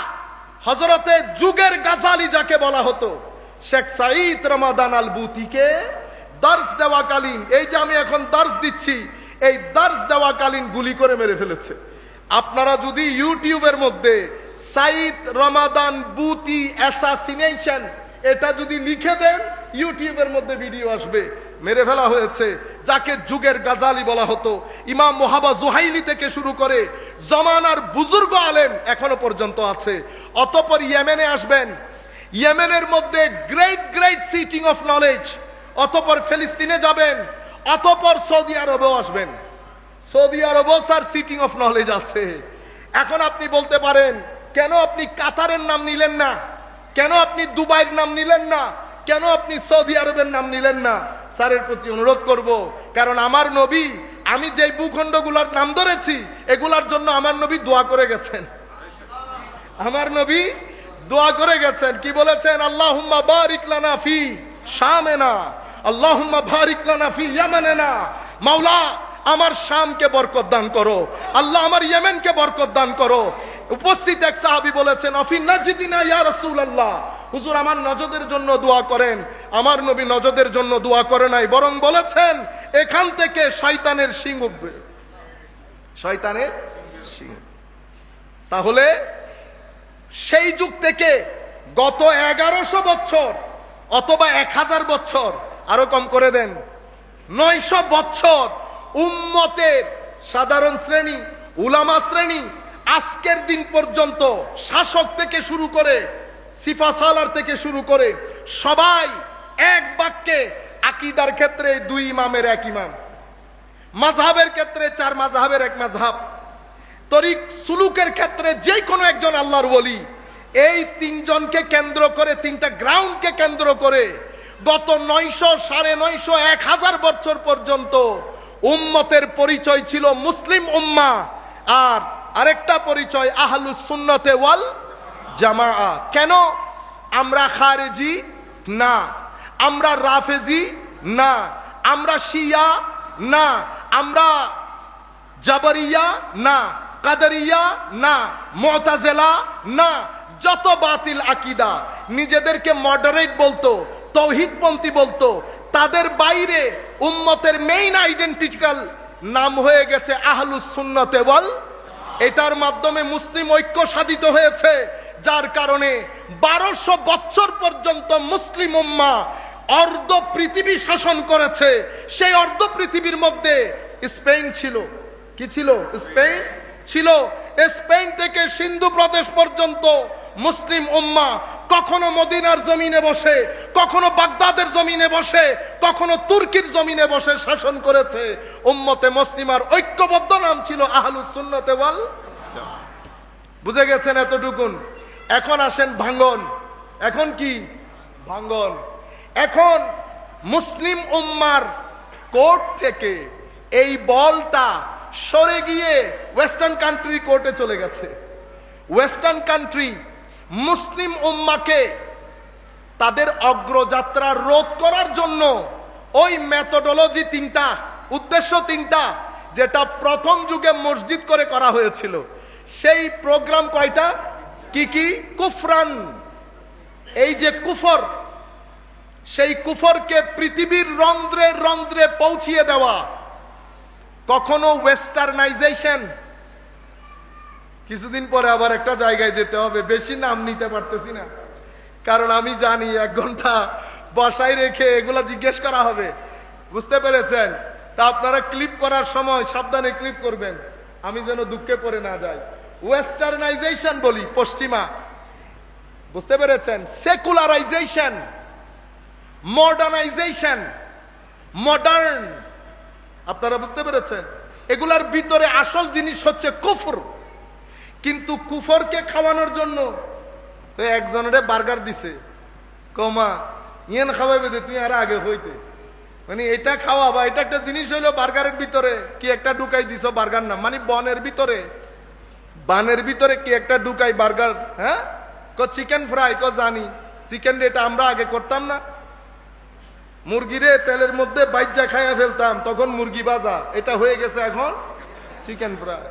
হযরতে যুগের গাজালি যাকে বলা হতো, শেখ সাঈদ রমাদান আল বুতিকে দর্স দেওয়াকালীন, এই যে আমি এখন দর্স দিচ্ছি, এই দর্স দেওয়াকালীন গুলি করে মেরে ফেলেছে। আপনারা যদি ইউটিউবের মধ্যে সাঈদ রমাদান বুতি অ্যাসাসিনেশন এটা যদি লিখে দেন, ইউটিউবের মধ্যে ভিডিও আসবে। মেরে ফেলা হয়েছে যাকে যুগের গাজালি বলা হতো। ইমাম মুহাবা জুহাইলি থেকে শুরু করে জমানার বুজুর্গ আলেম এখনো পর্যন্ত আছে। অতঃপর ইয়েমেনে আসবেন, ইয়েমেনের মধ্যে গ্রেট সিটিং অফ নলেজ। অতঃপর ফিলিস্তিনে যাবেন, অতঃপর সৌদি আরবেও আসবেন। সৌদি আরবও স্যার সিটিং অফ নলেজ আছে। এখন আপনি বলতে পারেন, কেন আপনি কাতারের নাম নিলেন না, কেন আপনি দুবাইয়ের নাম নিলেন না, কেন আপনি সৌদি আরবের নাম নিলেন না? স্যারের প্রতি অনুরোধ করব, কারণ আমার নবী, আমি যে ভূখণ্ডগুলোর নাম ধরেছি এগুলার জন্য আমার নবী দোয়া করে গেছেন। আমার নবী দোয়া করে গেছেন, কি বলেছেন? আল্লাহুম্মা বারিক লানা ফি শামেনা, আল্লাহুম্মা বারিক লানা ফি ইয়ামানিনা। মাওলা, আমার শামকে বরকত দান করো, আল্লাহ আমার ইয়েমেনকে বরকত দান করো। উপস্থিত এক সাহাবী বলেছেন, আফি নাজদিনা ইয়া রাসূলুল্লাহ, হুজুর আমার নজদের জন্য দোয়া করেন। আমার নবী নজদের জন্য দোয়া করে নাই, বরং বলেছেন এখান থেকে শয়তানের শিং উঠবে, শয়তানের শিং। তাহলে সেই যুগ থেকে গত 1100 বছর অথবা 1000 বছর, আরো কম করে দেন, 900 বছর উম্মতের সাধারণ শ্রেণী, উলামা শ্রেণী আজকের দিন পর্যন্ত শাসক থেকে শুরু করে সিফাসালার থেকে শুরু করে সবাই এক বাক্যে আকীদার ক্ষেত্রে 2 ইমামের 1 ইমাম, মাযহাবের ক্ষেত্রে 4 মাযহাবের 1 মাযহাব, তরিক সুলুকের ক্ষেত্রে যে কোনো একজন আল্লাহর ওলি, এই 3 জনকে কেন্দ্র করে, 3টা গ্রাউন্ডকে কেন্দ্র করে গত 900, 950, 1000 বছর পর্যন্ত উম্মতের পরিচয় ছিল মুসলিম উম্মাহ, আর আরেকটা পরিচয় আহলুস সুন্নাতে ওয়াল জামাআ। কেন? আমরা খারেজি না, আমরা রাফেজি না, আমরা শিয়া না, আমরা জাবরিয়া না, কাদরিয়া না, মুতাজিলা না, যত বাতিল আকীদা নিজেদেরকে মডারেট বলতো, তৌহিদপন্থী বলতো, তাদের বাইরে উম্মতের মেইন আইডেন্টিটিক্যাল নাম হয়ে গেছে আহলুস সুন্নাতে ওয়াল। এটার মাধ্যমে মুসলিম ঐক্য সাধিত হয়েছে, যার কারণে 1200 বছর পর্যন্ত মুসলিম উম্মাহ অর্ধ পৃথিবী শাসন করেছে। সেই অর্ধ পৃথিবীর মধ্যে স্পেন ছিল। কি ছিল? স্পেন ছিল। স্পেন থেকে সিন্ধু প্রদেশ পর্যন্ত মুসলিম উম্মাহ কখনো মদিনার জমিনে বসে, কখনো বাগদাদের জমিনে বসে, কখনো তুর্কির জমিনে বসে শাসন করেছে। উম্মতে মুসলিমার ঐক্যবদ্ধ নাম ছিল আহলুস সুন্নাতে ওয়াল জামাআহ। বুঝে গেছেন এতটুকুন? এখন আসেন ভাঙ্গন। এখন কি ভাঙ্গন? এখন মুসলিম উম্মার কোর্ট থেকে এই বলটা সরে গিয়ে ওয়েস্টার্ন কান্ট্রি কোর্টে চলে গেছে। ওয়েস্টার্ন কান্ট্রি মুসলিম উম্মাকে তাদের অগ্রযাত্রা রোধ করার জন্য ওই মেথোডোলজি 3টা, উদ্দেশ্য 3টা, যেটা প্রথম যুগে মসজিদ করে করা হয়েছিল, সেই প্রোগ্রাম কয়টা? কি কি? কুফরান, এই যে কুফর, সেই কুফরকে পৃথিবীর রন্ধ্রে রন্ধ্রে পৌঁছিয়ে দেওয়া। কখনো ওয়েস্টার্নাইজেশন, কিছুদিন পরে আবার একটা জায়গায় যেতে হবে, বেশি নাম নিতে পারতেছি না, কারণ আমি জানি 1 ঘন্টা বসায় রেখে এগুলা জিজ্ঞেস করা হবে। বুঝতে পেরেছেন? তা আপনারা ক্লিপ করার সময় সাবধানে ক্লিপ করবেন, আমি যেন দুঃখে পড়ে না যাই। ওয়েস্টার্নাইজেশন বলি পশ্চিমা, বুঝতে পেরেছেন? সেকুলারাইজেশন, মডার্নাইজেশন, মডার্ন, আপনারা বুঝতে পেরেছেন? এগুলার ভিতরে আসল জিনিস হচ্ছে কুফর। কিন্তু কুফরকে খাওয়ানোর জন্য তো একজনের বার্গার দিছে, কমা ইয়েন খাওয়াইবে দে, তুই আর আগে হইতে, মানে এটা খাওয়া বা এটা একটা জিনিস হইলো বার্গারের ভিতরে কি একটা ঢুকাই দিছ বার্গার নাম, মানে বনের ভিতরে, বানের ভিতরে কি একটা ঢুকাই বার্গার। হ্যাঁ, চিকেন ফ্রাই, জানি চিকেন, এটা আমরা আগে করতাম না, মুরগিরে তেলের মধ্যে বাইজা খাইয়া ফেলতাম, তখন মুরগি ভাজা, এটা হয়ে গেছে এখন চিকেন ফ্রাই।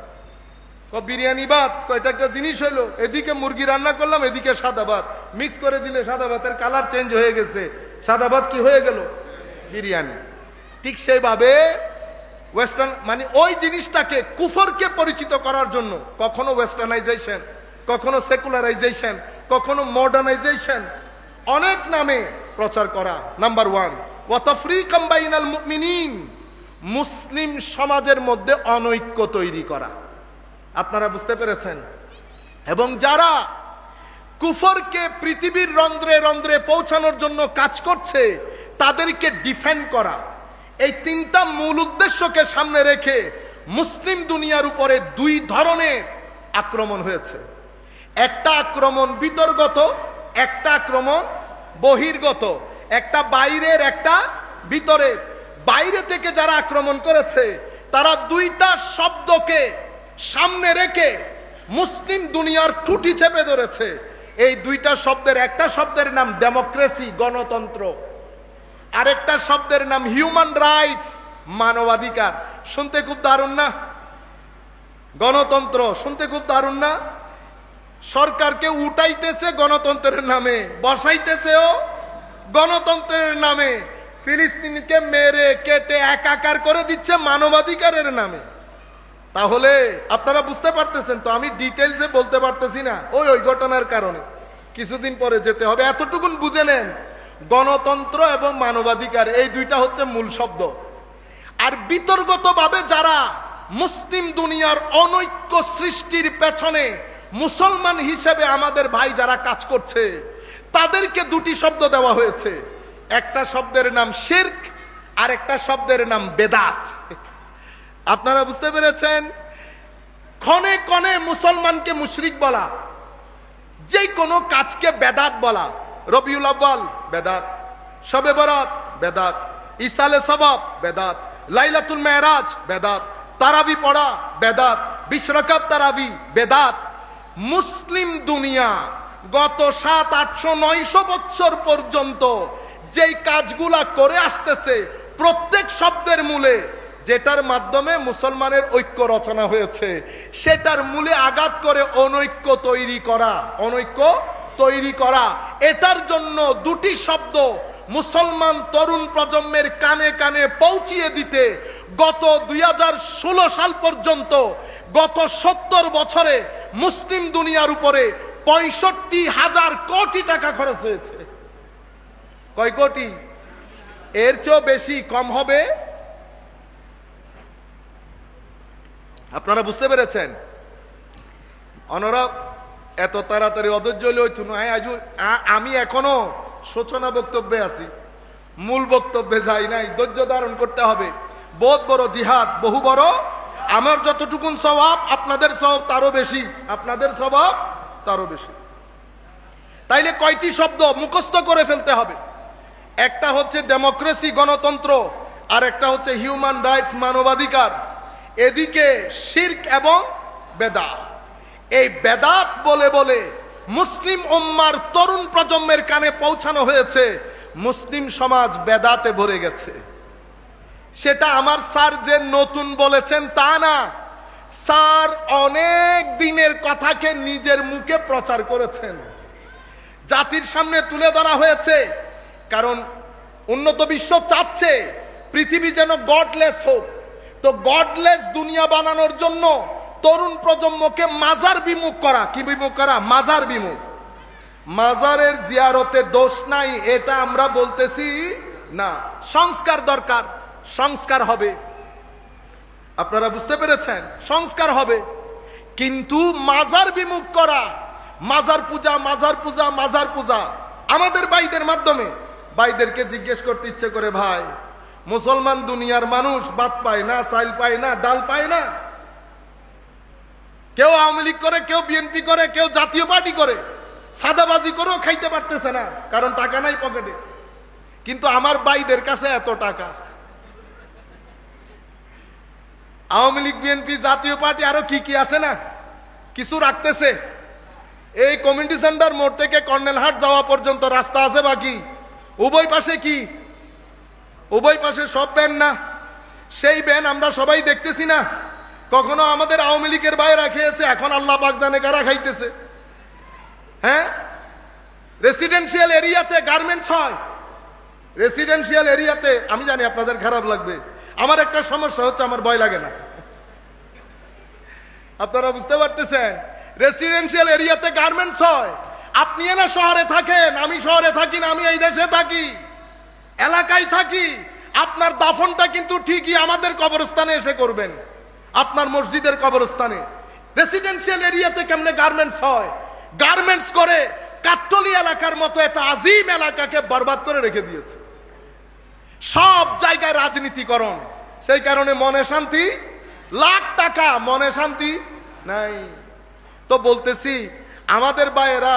বিরিয়ানি ভাত, এটা একটা জিনিস হইলো, এদিকে মুরগি রান্না করলাম, এদিকে সাদা ভাত, মিক্স করে দিলে সাদা ভাতের কালার চেঞ্জ হয়ে গেছে, সাদা ভাত কি হয়ে গেল? বিরিয়ানি। ঠিক সেইভাবে ওয়েস্টার্ন, মানে ওই জিনিসটাকে, কুফরকে পরিচিত করার জন্য কখনো ওয়েস্টার্নাইজেশন, কখনো সেকুলারাইজেশন, কখনো মডার্নাইজেশন, অনেক নামে প্রচার করা। নাম্বার 1, ওয়া তাফরিকাম বাইনাল মুমিনিন, মুসলিম সমাজের মধ্যে অনৈক্য তৈরি করা। আপনারা বুঝতে পেরেছেন? এবং যারা কুফরকে পৃথিবীর রন্ধ্রে রন্ধ্রে পৌঁছানোর জন্য কাজ করছে, তাদেরকে ডিফেন্ড করা। এই 3টা মূল উদ্দেশ্যকে সামনে রেখে মুসলিম দুনিয়ার উপরে 2 ধরনের আক্রমণ হয়েছে। একটা আক্রমণ ভিতরগত, একটা আক্রমণ বহির্গত, একটা বাইরের, একটা ভিতরের। বাইরে থেকে যারা আক্রমণ করেছে, তারা 2টা শব্দকে সামনে রেখে মুসলিম দুনিয়ার ঠুটি চেপে ধরেছে। এই 2টা শব্দের, একটা শব্দের নাম ডেমোক্রেসি, গণতন্ত্র, আরেকটা শব্দের নাম হিউম্যান রাইটস, মানবাধিকার শুনতে খুব দারুণ না? গণতন্ত্র শুনতে খুব দারুণ না? সরকারকে উঠাইতেছে গণতন্ত্রের নামে, বসাইতেছেও গণতন্ত্রের নামে, ফিলিস্তিনকে মেরে কেটে একাকার করে দিচ্ছে মানবাধিকারের নামে। তাহলে আপনারা বুঝতে পারতেছেন তো, আমি ডিটেইলসে বলতে পারতেছি না ওই ঘটনার কারণে, কিছুদিন পরে যেতে হবে। এতটুকুন বুঝে নেন, গণতন্ত্র এবং মানবাধিকার এই দুইটা হচ্ছে মূল শব্দ। আর বিতর্কতভাবে যারা মুসলিম দুনিয়ার অনৈক্য সৃষ্টির পেছনে মুসলমান হিসেবে আমাদের ভাই যারা কাজ করছে, তাদেরকে দুটি শব্দ দেওয়া হয়েছে। একটা শব্দের নাম শিরক, আর একটা শব্দের নাম বেদাত। আপনারা বুঝতে পেরেছেন? ক্ষণে ক্ষণে মুসলমানকে মুশরিক বলা, যে কোনো কাজকে বেদাত বলা। রবিউল আউয়াল বেদাত, শবে বরাত বেদাত, ইসালে সবাব বেদাত, লাইলাতুল মেরাজ বেদাত, তারাবি পড়া বেদাত, 20 রাকাত তারাবি বেদাত। মুসলিম দুনিয়া গত 700-800-900 বছর পর্যন্ত যেই কাজগুলা করে আসতেছে, প্রত্যেক শব্দের মূলে, যেটার মাধ্যমে মুসলমানের ঐক্য রচনা হয়েছে, সেটার মূলে আঘাত করে অনৈক্য তৈরি করা, অনৈক্য তৈরি করা। এটার জন্য দুটি শব্দ মুসলমান তরুণ প্রজন্মের কানে কানে পৌঁছিয়ে দিতে গত 2016 সাল পর্যন্ত, গত 70 বছরে মুসলিম দুনিয়ার উপরে 65,000 কোটি টাকা খরচ হয়েছে। কয় কোটি? এর চেয়েও বেশি, কম হবে? আপনারা বুঝতে পেরেছেন? অনরব এত তাড়াতাড়ি অধৈর্য হলে হইতো না। আমি এখনো সূচনা বক্তব্যে আছি, মূল বক্তব্যে যাই নাই। ধৈর্য ধারণ করতে হবে। বহুত বড় জিহাদ, বহু বড়। আমার যতটুকুন স্বভাব, আপনাদের স্বভাব তারও বেশি, আপনাদের স্বভাব তারও বেশি। তাইলে কয়টি শব্দ মুখস্থ করে ফেলতে হবে? একটা হচ্ছে ডেমোক্রেসি, গণতন্ত্র, আর একটা হচ্ছে হিউম্যান রাইটস, মানবাধিকার। এদিকে শিরক এবং বেদাত। এই বেদাত বলে বলে মুসলিম উম্মার তরুণ প্রজন্মের কানে পৌঁছানো হয়েছে। মুসলিম সমাজ বেদাতে ভরে গেছে। সেটা আমার স্যার যে নতুন বলেছেন তা না, স্যার অনেক দিনের কথাকে নিজের মুখে প্রচার করেছেন, জাতির সামনে তুলে ধরা হয়েছে। কারণ উন্নত বিশ্ব চাচ্ছে পৃথিবী যেন গডলেস হোক। তো গডলেস দুনিয়া বানানোর জন্য তরুণ প্রজন্মকে মাজার বিমুখ করা। কি বিমুখ করা? মাজার বিমুখ। মাজারের জিয়ারতে দোষ নাই, এটা আমরা বলতেছি না। সংস্কার দরকার, সংস্কার হবে। আপনারা বুঝতে পেরেছেন? সংস্কার হবে, কিন্তু মাজার বিমুখ করা, মাজার পূজা, মাজার পূজা, মাজার পূজা। আমাদের ভাইদের মাধ্যমে ভাইদেরকে জিজ্ঞেস করতে ইচ্ছে করে, ভাই মুসলমান দুনিয়ার মানুষ ভাত পায় না, চাইল পায় না, ডাল পায় না। কেউ আওয়ামী লীগ করে, কেউ বিএনপি করে, কেউ জাতীয় পার্টি করে, সাদাবাজি করেও খাইতে পারতেছে না, কারণ টাকা নাই পকেটে। কিন্তু আমার ভাইদের কাছে এত টাকা। আওয়ামী লীগ, বিএনপি, জাতীয় পার্টি আরো কি কি আছে না, কিছু রাখতেছে। এই কমিউনিটি সেন্টার মোড় থেকে কর্নেলহাট যাওয়া পর্যন্ত রাস্তা আছে বাকি। উভয় পাশে কি? উভয় পাশে সব ব্যান না? সেই ব্যান আমরা সবাই দেখতেছি না? কখনো আমাদের আওয়ামী লীগের বাইরে খেয়েছে, এখন আল্লাহ পাক জানে কারা খাইতেছে। হ্যাঁ, রেসিডেন্সিয়াল এরিয়াতে গার্মেন্টস হয়। রেসিডেন্সিয়াল এরিয়াতে, আমি জানি আপনাদের খারাপ লাগবে, আমার একটা সমস্যা হচ্ছে, আমার ভয় লাগে না। আপনারা বুঝতে পারতেছেন? রেসিডেন্সিয়াল এরিয়াতে গার্মেন্টস হয়। আপনি না শহরে থাকেন, আমি শহরে থাকি না, আমি এই দেশে থাকি, এলাকায় থাকি। আপনার দাফনটা কিন্তু ঠিকই আমাদের কবরস্থানে এসে করবেন, আপনার মসজিদের কবরস্থানে। রেসিডেন্সিয়াল এরিয়াতে কেমনে গার্মেন্টস হয়? গার্মেন্টস করে কাট্টলি এলাকার মতো একটা আজিম এলাকাকে বরবাদ করে রেখে দিয়েছে। সব জায়গায় রাজনীতিকরণ। সেই কারণে মনে শান্তি, লাখ টাকা, মনে শান্তি নাই। তো বলতেছি, আমাদের ভাইয়েরা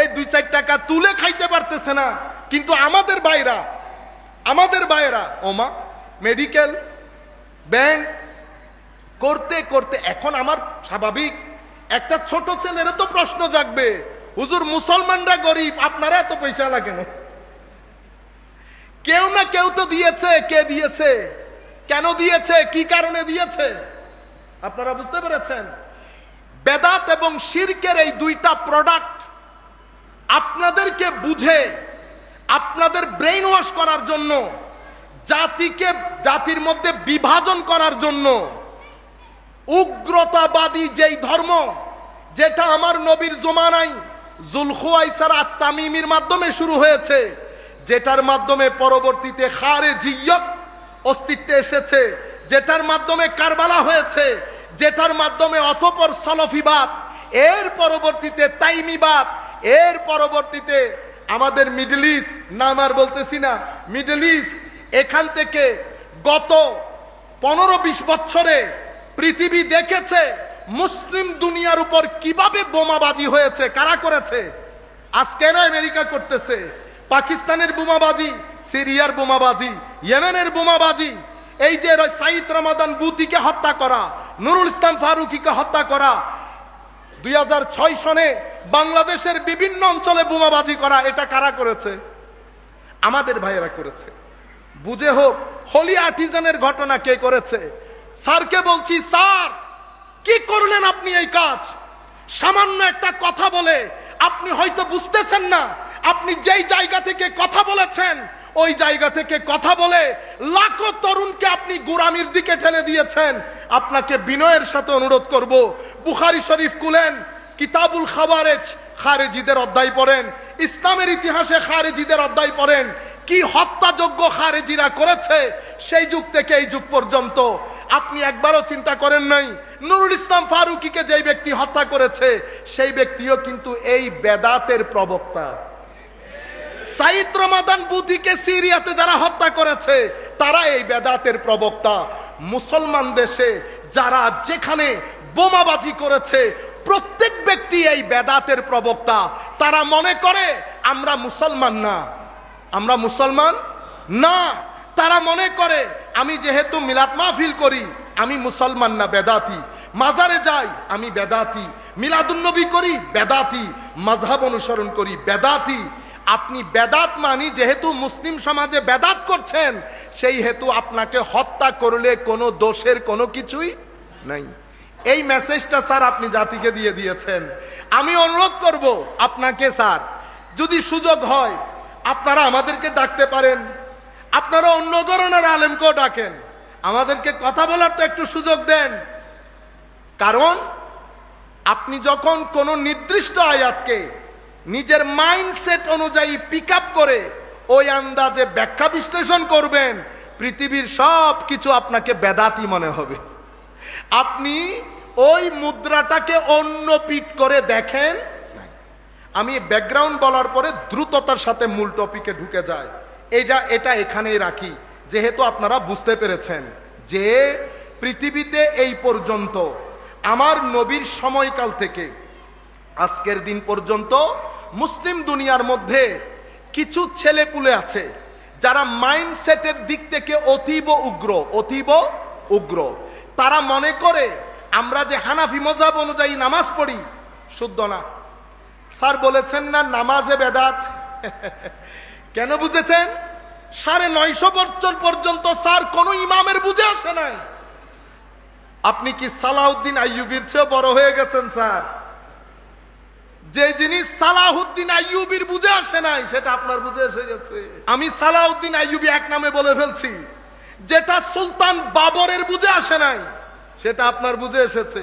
এই 2-4 টাকা তুলে খাইতে পারতেছে না, কিন্তু আমাদের ভাইয়েরা ওমা মেডিকেল, ব্যাংক করতে করতে এখন আমার স্বাভাবিক একটা ছোট ছেলেরও তো প্রশ্ন জাগবে, হুজুর মুসলমানরা গরিব, আপনারা এত পয়সা লাগে কেন? কেউ না কেউ তো দিয়েছে। কে দিয়েছে? কেন দিয়েছে, কি কারণে দিয়েছে? আপনারা বুঝতে পেরেছেন? বেদাত এবং শিরকের এই দুইটা প্রোডাক্ট আপনাদেরকে বুঝে আপনাদের ব্রেইন ওয়াশ করার জন্য, জাতির মধ্যে বিভাজন করার জন্য, উগ্রতাবাদী যেই ধর্ম যেটা আমার নবীর জমানায় যুলখুয়াইসার আত-তামিমির মাধ্যমে শুরু হয়েছে, যেটার মাধ্যমে পরবর্তীতে খারেজিয়ত অস্তিত্বে এসেছে, যেটার মাধ্যমে কারবালা হয়েছে, যেটার মাধ্যমে অতঃপর সলফিবাদ, এর পরবর্তীতে তাইমিবাদ, এর পরবর্তীতে আমাদের মিডল ইস্ট, নাম আর বলতেছি না, মিডল ইস্ট, এখান থেকে গত 15-20 বছরে পৃথিবী দেখেছে মুসলিম দুনিয়ার উপর কিভাবে বোমাবাজি হয়েছে। কারা করেছে? আজকে না আমেরিকা করতেছে, পাকিস্তানের বোমাবাজি, সিরিয়ার বোমাবাজি, ইয়েমেনের বোমাবাজি, এই যে সাইদ রমাদান বুতিকে হত্যা করা, নুরুল ইসলাম ফারুকিকে হত্যা করা, 2006 সনে বাংলাদেশের বিভিন্ন অঞ্চলে বোমাবাজি করা, এটা কারা করেছে? আমাদের ভাইয়েরা করেছে। বুঝে হোক, হোলি আর্টিজানের ঘটনা কে করেছে? স্যারকে বলছি, স্যার কি করলেন আপনি এই কাজ? সামান্য একটা কথা বলে আপনি হয়তো বুঝতেছেন না, আপনি যেই জায়গা থেকে কথা বলেছেন ওই জায়গা থেকে কথা বলে লাখো তরুণকে আপনি গোরামির দিকে ঠেলে দিয়েছেন। আপনাকে বিনয়ের সাথে অনুরোধ করব, বুখারী শরীফ খুলেন, কিতাবুল খাওয়ারেজ, খারেজিদের অধ্যায় পড়েন, ইসলামের ইতিহাসে খারেজিদের অধ্যায় পড়েন, কি হত্যাযোগ্য খারেজিরা করেছে সেই যুগ থেকে এই যুগ পর্যন্ত। আপনি একবারও চিন্তা করেন নাই নুরুল ইসলাম ফারুকিকে যেই ব্যক্তি হত্যা করেছে সেই ব্যক্তিও কিন্তু এই বেদাতের প্রবক্তা। সাইদ রমাদান বুতিকে সিরিয়াতে যারা হত্যা করেছে তারা এই বেদাতের প্রবক্তা। মুসলমান দেশে যারা যেখানে বোমাবাজি করেছে প্রত্যেক ব্যক্তি এই বেদাতের প্রবক্তা। তারা মনে করে আমরা মুসলমান না, আমরা মুসলমান না। তারা মনে করে আমি যেহেতু মিলাদ মাহফিল করি আমি মুসলমান না, বেদাতি। মাজারে যাই আমি বেদাতি, মিলাদুন্নবী করি বেদাতি, মাযহাব অনুসরণ করি বেদাতি। আপনি বেদাত মানি যেহেতু মুসলিম সমাজে বেদাত করছেন, সেই হেতু আপনাকে হত্যা করলে কোনো দোষের কোনো কিছুই নাই। এই মেসেজটা স্যার আপনি জাতিকে দিয়ে দিয়েছেন। আমি অনুরোধ করব আপনাকে, স্যার যদি সুযোগ হয় আপনারা আমাদেরকে ডাকতে পারেন, আপনারা অন্য ধরনের আলেমকেও ডাকেন, আমাদেরকে কথা বলার তো একটু সুযোগ দেন। কারণ আপনি যখন কোনো নির্দিষ্ট আয়াতকে নিজের মাইন্ডসেট অনুযায়ী পিক আপ করে ওই আন্দাজে ব্যাখ্যা বিশ্লেষণ করবেন, পৃথিবীর সব কিছু আপনাকে বেদাতি মনে হবে। আপনি ওই মুদ্রাটাকে অন্য পিট করে দেখেন। আমি ব্যাকগ্রাউন্ড বলার পরে দ্রুততার সাথে মূল টপিকে ঢুকে যায়, এটা এখানেই রাখি, যেহেতু আপনারা বুঝতে পেরেছেন যে পৃথিবীতে এই পর্যন্ত আমার নবীর সময়কাল থেকে আজকের দিন পর্যন্ত মুসলিম দুনিয়ার মধ্যে কিছু ছেলেপুলে আছে যারা মাইন্ডসেটের দিক থেকে অতীব উগ্র। তারা মনে করে আমরা যে হানাফি মযহাব অনুযায়ী নামাজ পড়ি শুদ্ধ না। স্যার বলেছেন না নামাজে বেদাত। কেন বুঝেছেন? 950 বছর পর্যন্ত স্যার কোন ইমামের বুঝে আসে নাই। আপনি কি সালাউদ্দিন আইয়ুবীর চেয়ে বড় হয়ে গেছেন স্যার? যে জিনিস সালাহুদ্দিন আইয়ুবীর বুঝে আসে নাই সেটা আপনার বুঝে এসে গেছে। আমি সালাউদ্দিন আইয়ুবী এক নামে বলে ফেলছি, যেটা সুলতান বাবরের বুঝে আসে নাই সেটা আপনার বুঝে এসেছে।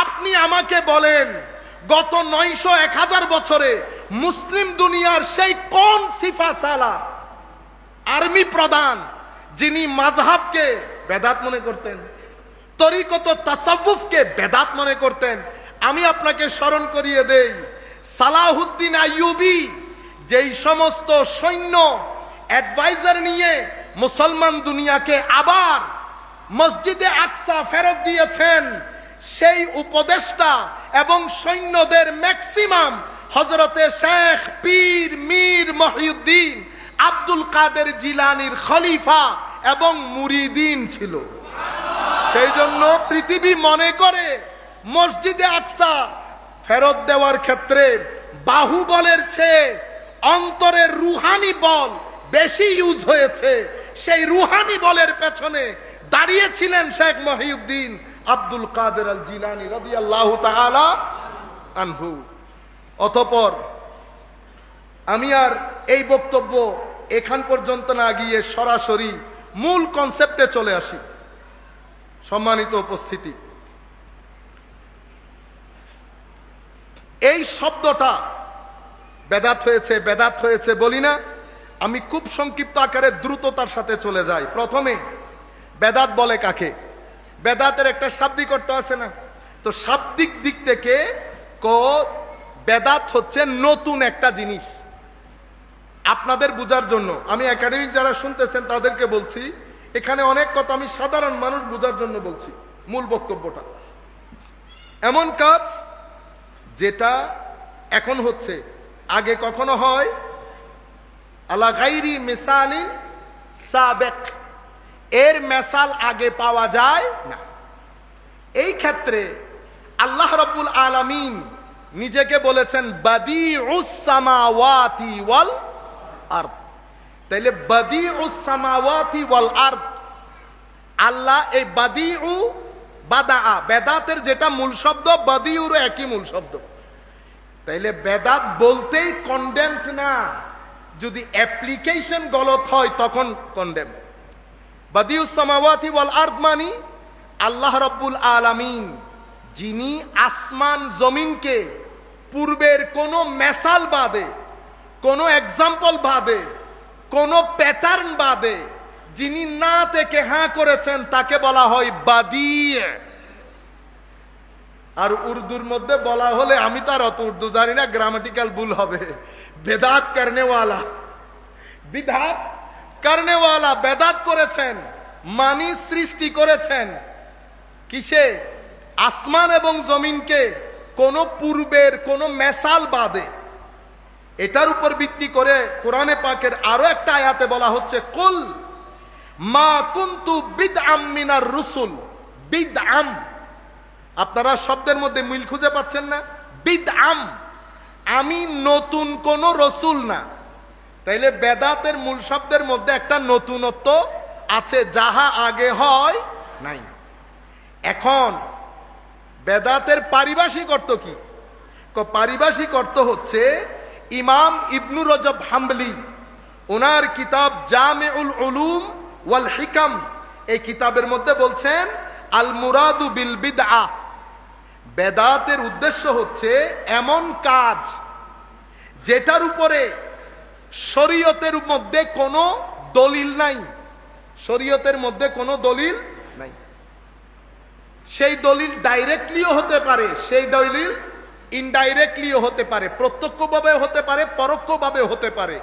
আপনি আমাকে বলেন গত 900-1000 বছরে মুসলিম দুনিয়ার সেই কোন সিফা সালার আর্মি প্রধান যিনি মাযহাবকে বেদাত মনে করতেন, তরিকত তাসাউফকে বেদাত মনে করতেন? আমি আপনাকে স্মরণ করিয়ে দেই, সালাহুদ্দিন আইয়ুবী যেই সমস্ত সৈন্য অ্যাডভাইজার নিয়ে মুসলমান দুনিয়াকে আবার মসজিদে আকসা ফেরত দিয়েছেন, সেই উপদেষ্টা এবং সৈন্যদের ম্যাক্সিমাম হযরতে শেখ পীর মীর মহিউদ্দিন আব্দুল কাদের জিলানীর খলিফা এবং মুরিদিন ছিল। সেই জন্য পৃথিবী মনে করে মসজিদে আকসা ফেরত দেওয়ার ক্ষেত্রে বাহুবলের চেয়ে অন্তরের রুহানি বল বেশি ইউজ হয়েছে। সেই রুহানি বলের পেছনে দাঁড়িয়েছিলেন শেখ মহিউদ্দিন আব্দুল কাদের আল জিলানী রাদিয়াল্লাহু তাআলা আনহু। অতঃপর আমি আর এই বক্তব্য এখান পর্যন্ত না গিয়ে সরাসরি মূল কনসেপ্টে চলে আসি। সম্মানিত উপস্থিতি, এই শব্দটা বেদাত হয়েছে বেদাত হয়েছে বলি না, আমি খুব সংক্ষিপ্ত আকারে দ্রুততার সাথে চলে যাই। প্রথমে বেদাত বলে কাকে? বেদাতের একটা শাব্দিক অর্থ আছে না? তো শাব্দিক দিক থেকে বেদাত হচ্ছে নতুন একটা জিনিস। আপনাদের বুঝার জন্য আমি একাডেমিক যারা শুনতেছেন তাদেরকে বলছি, এখানে অনেক কথা আমি সাধারণ মানুষ বুঝার জন্য বলছি। মূল বক্তব্যটা এমন কাজ যেটা এখন হচ্ছে, আগে কখনো হয় আলা গাইরি মিসালিন সাবেক, এর মেসাল আগে পাওয়া যায় না। এই ক্ষেত্রে আল্লাহ রাব্বুল আলামিন নিজেকে বলেছেন বাদিউস সামাওয়াতি ওয়াল আরদ। তাইলে বাদিউস সামাওয়াতি ওয়াল আরদ, আল্লাহ এই বাদিউ বাদা, বেদাতের যেটা মূল শব্দ বাদিউরও একই মূল শব্দ। তাইলে বেদাত বলতেই কন্ডেমড না, যদি অ্যাপ্লিকেশন গলত হয় তখন কন্ডেম। বাদিউস সামাওয়াতি ওয়াল আরদ মানি আল্লাহ রাব্বুল আলামিন যিনি আসমান জমিনকে পূর্বের কোনো মেসাল বাদে, কোনো এক্সাম্পল বাদে, কোনো প্যাটার্ন বাদে যিনি না থেকে হ্যাঁ করেছেন তাকে বলা হয় বাদি। আর উর্দুর মধ্যে বলা হলে, আমি তার অত উর্দু জানি না, গ্রামাটিক্যাল ভুল হবে, বেদাত করনেওয়ালা। বিধাত করনেওয়ালা বেদাত করেছেন মানি সৃষ্টি করেছেন কিসে? আসমান এবং জমিনকে কোন পূর্বের কোন মেসাল বাদে। এটার উপর ভিত্তি করে কোরআনে পাকের আরো একটা আয়াতে বলা হচ্ছে কুল মা কুনতু বিদআম মিনার রুসুল। বিদআম, আপনারা শব্দের মধ্যে মিল খুঁজে পাচ্ছেন না? বিদআম, আমি নতুন কোন রসুল না। তাইলে বেদাতের মূল শব্দের মধ্যে একটা নতুনত্ব আছে, যাহা আগে হয় নাই। এখন বেদাতের পারিভাষিক অর্থ কি? পারিভাষিক অর্থ হচ্ছে ইমাম ইবনু রজব হাম্বলি ওনার কিতাব জামিউল উলুম ওয়াল হিকাম, এই কিতাবের মধ্যে বলছেন আল মুরাদু বিল বিদআ, বেদাতের উদ্দেশ্য হচ্ছে এমন কাজ যেটার উপরে শরীয়তের মধ্যে কোনো দলিল নাই। শরীয়তের মধ্যে কোনো দলিল নাই। সেই দলিল ডাইরেক্টলিও হতে পারে, সেই দলিল ইনডাইরেক্টলিও হতে পারে, প্রত্যক্ষভাবে হতে পারে, পরোক্ষভাবে হতে পারে।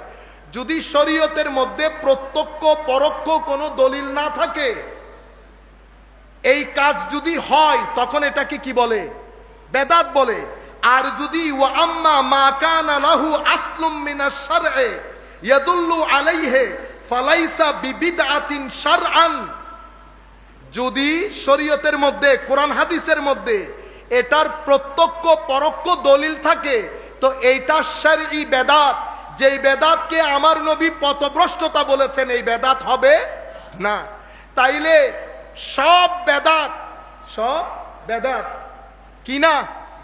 যদি শরীয়তের মধ্যে প্রত্যক্ষ পরোক্ষ কোনো দলিল না থাকে, এই কাজ যদি হয় তখন এটাকে কি বলে? বেদাত বলে। আর যদি ওয়া আম্মা মা কানা লাহু আসলুম মিনাশ শারঈ ইয়াদুল্লু আলাইহি ফালাইসা বিবিদআতিন শারআন, যদি শরীয়তের মধ্যে কোরআন হাদিসের মধ্যে এটার প্রত্যক্ষ পরোক্ষ দলিল থাকে তো এইটা শারঈ বেদাত, যেই বেদাতকে আমার নবী পথভ্রষ্টতা বলেছেন, এই বেদাত হবে না। তাইলে সব বেদাত কি না?